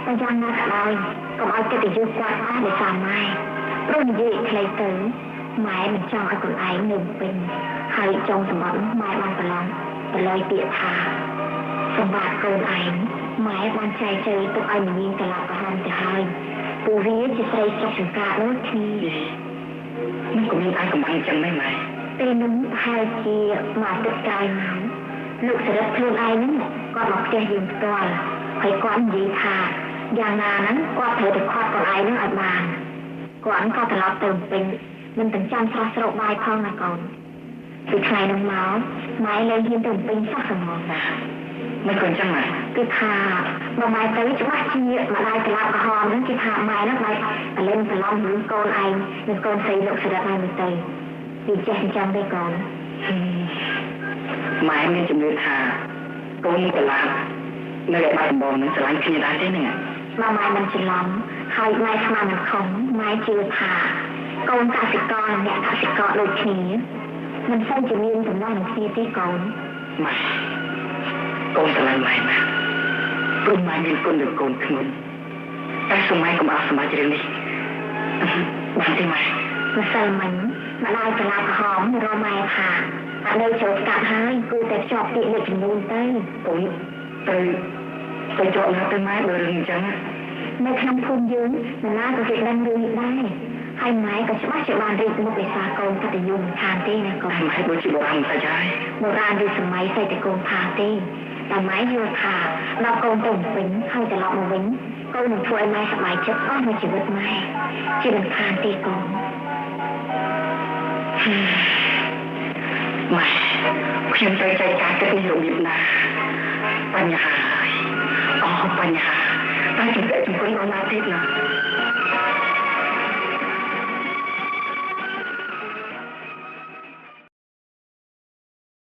តែយ៉ាងណាក៏ដោយកុំឲ្យគិតទៅយល់គាត់ដែរដោយសារម៉ែព្រោះនិយាយខ្លីទៅម៉ែមិនចង់ឲ្យកូនឯងនៅពេញហើយចង់សម្បត្តិម៉ែបានប្រឡងទៅលើពាក្យថាសម្បត្តិកូនឯងម៉ែបានចែកជើងទុកឲ្យនាងកលាប់អហមទៅហើយពូវាជាស្រីស្រុកចង្ការដូចគ្នាមិនក៏មានអាចកំបាំងចឹងដែរម៉ែពេលនោះប្រហែលជាមកទឹកក្រោយមក លោកសេរីខ្លួនឯងហ្នឹងគាត់មកផ្ទះយើងផ្ទាល់ហើយគាត់និយាយថាយ៉ាងណាហ្នឹងគាត់ត្រូវតែខាត់ខ្លួនឯងហ្នឹងឲ្យបានគាត់ក៏ត្រឡប់ទៅពេញមិនទាំងចាំស្រស់ស្រោបបាយផងណាកូនពីថ្ងៃនោះមកម៉ែលែងហ៊ានទៅពេញសោះហ្មងណាមិនគួរចឹងណាគឺថាបើម៉ែទៅច្បាស់ជាម្ដាយក្លាប់ក្រហមហ្នឹងគេថាម៉ែហ្នឹងបែរតែលេងប្រឡំរឿងកូនឯងនិងកូនស្រីលោកសេរីឯងទៅពីចេះអញ្ចឹងទេកូនម៉ែមានជំនឿថាកូននឹងក្លាប់នៅឯបាត់ដំបងនឹងស្រឡាញ់គ្នាដែរទេហ្នឹងបើម៉ែមិនច្រឡំហើយម៉ែស្មានមិនខំម៉ែជឿថាកូនកសិករនិងអ្នកកសិករដូចគ្នាមិនសូវជាមានចំណងនឹងគ្នាទេកូនម៉ែកូនស្រឡាញ់ម៉ែណាស់ព្រោះម៉ែមានគុណលើកូនធ្ងន់តែសូមម៉ែកុំអស់សម្រាប់រឿងនេះបានទេម៉ែម្សិលមិញម្ដាយក្លាប់ក្រហមរកម៉ែថាអត់នៅចូលស្កាត់ហើយគូតែភ្ជាប់ពាក្យលេខចំនួនទៅកូនទៅជាប់ណាទៅម៉ែបើរឿងអញ្ចឹងនៅក្នុងភូមិយើងនរណាក៏គេដឹងរឿងនេះដែរហើយម៉ែក៏ច្បាស់ជាបានរៀបមុខវិសាកូនកតញ្ញូមិនខានទេណាកូនម៉ែដូចជាបុរាណតែចាយបុរាណឬសម័យស្អីតែកូនថាទេតែម៉ែយល់ថាដល់កូនទៅវិញហើយត្រឡប់មកវិញកូននឹងធ្វើឲ្យម៉ែសប្បាយចិត្តអស់មួយជីវិតម៉ែជាមិនខានទេកូនម៉ែខ្ញុំត្រូវចែកការគិតពីរបៀបណាបញ្ហា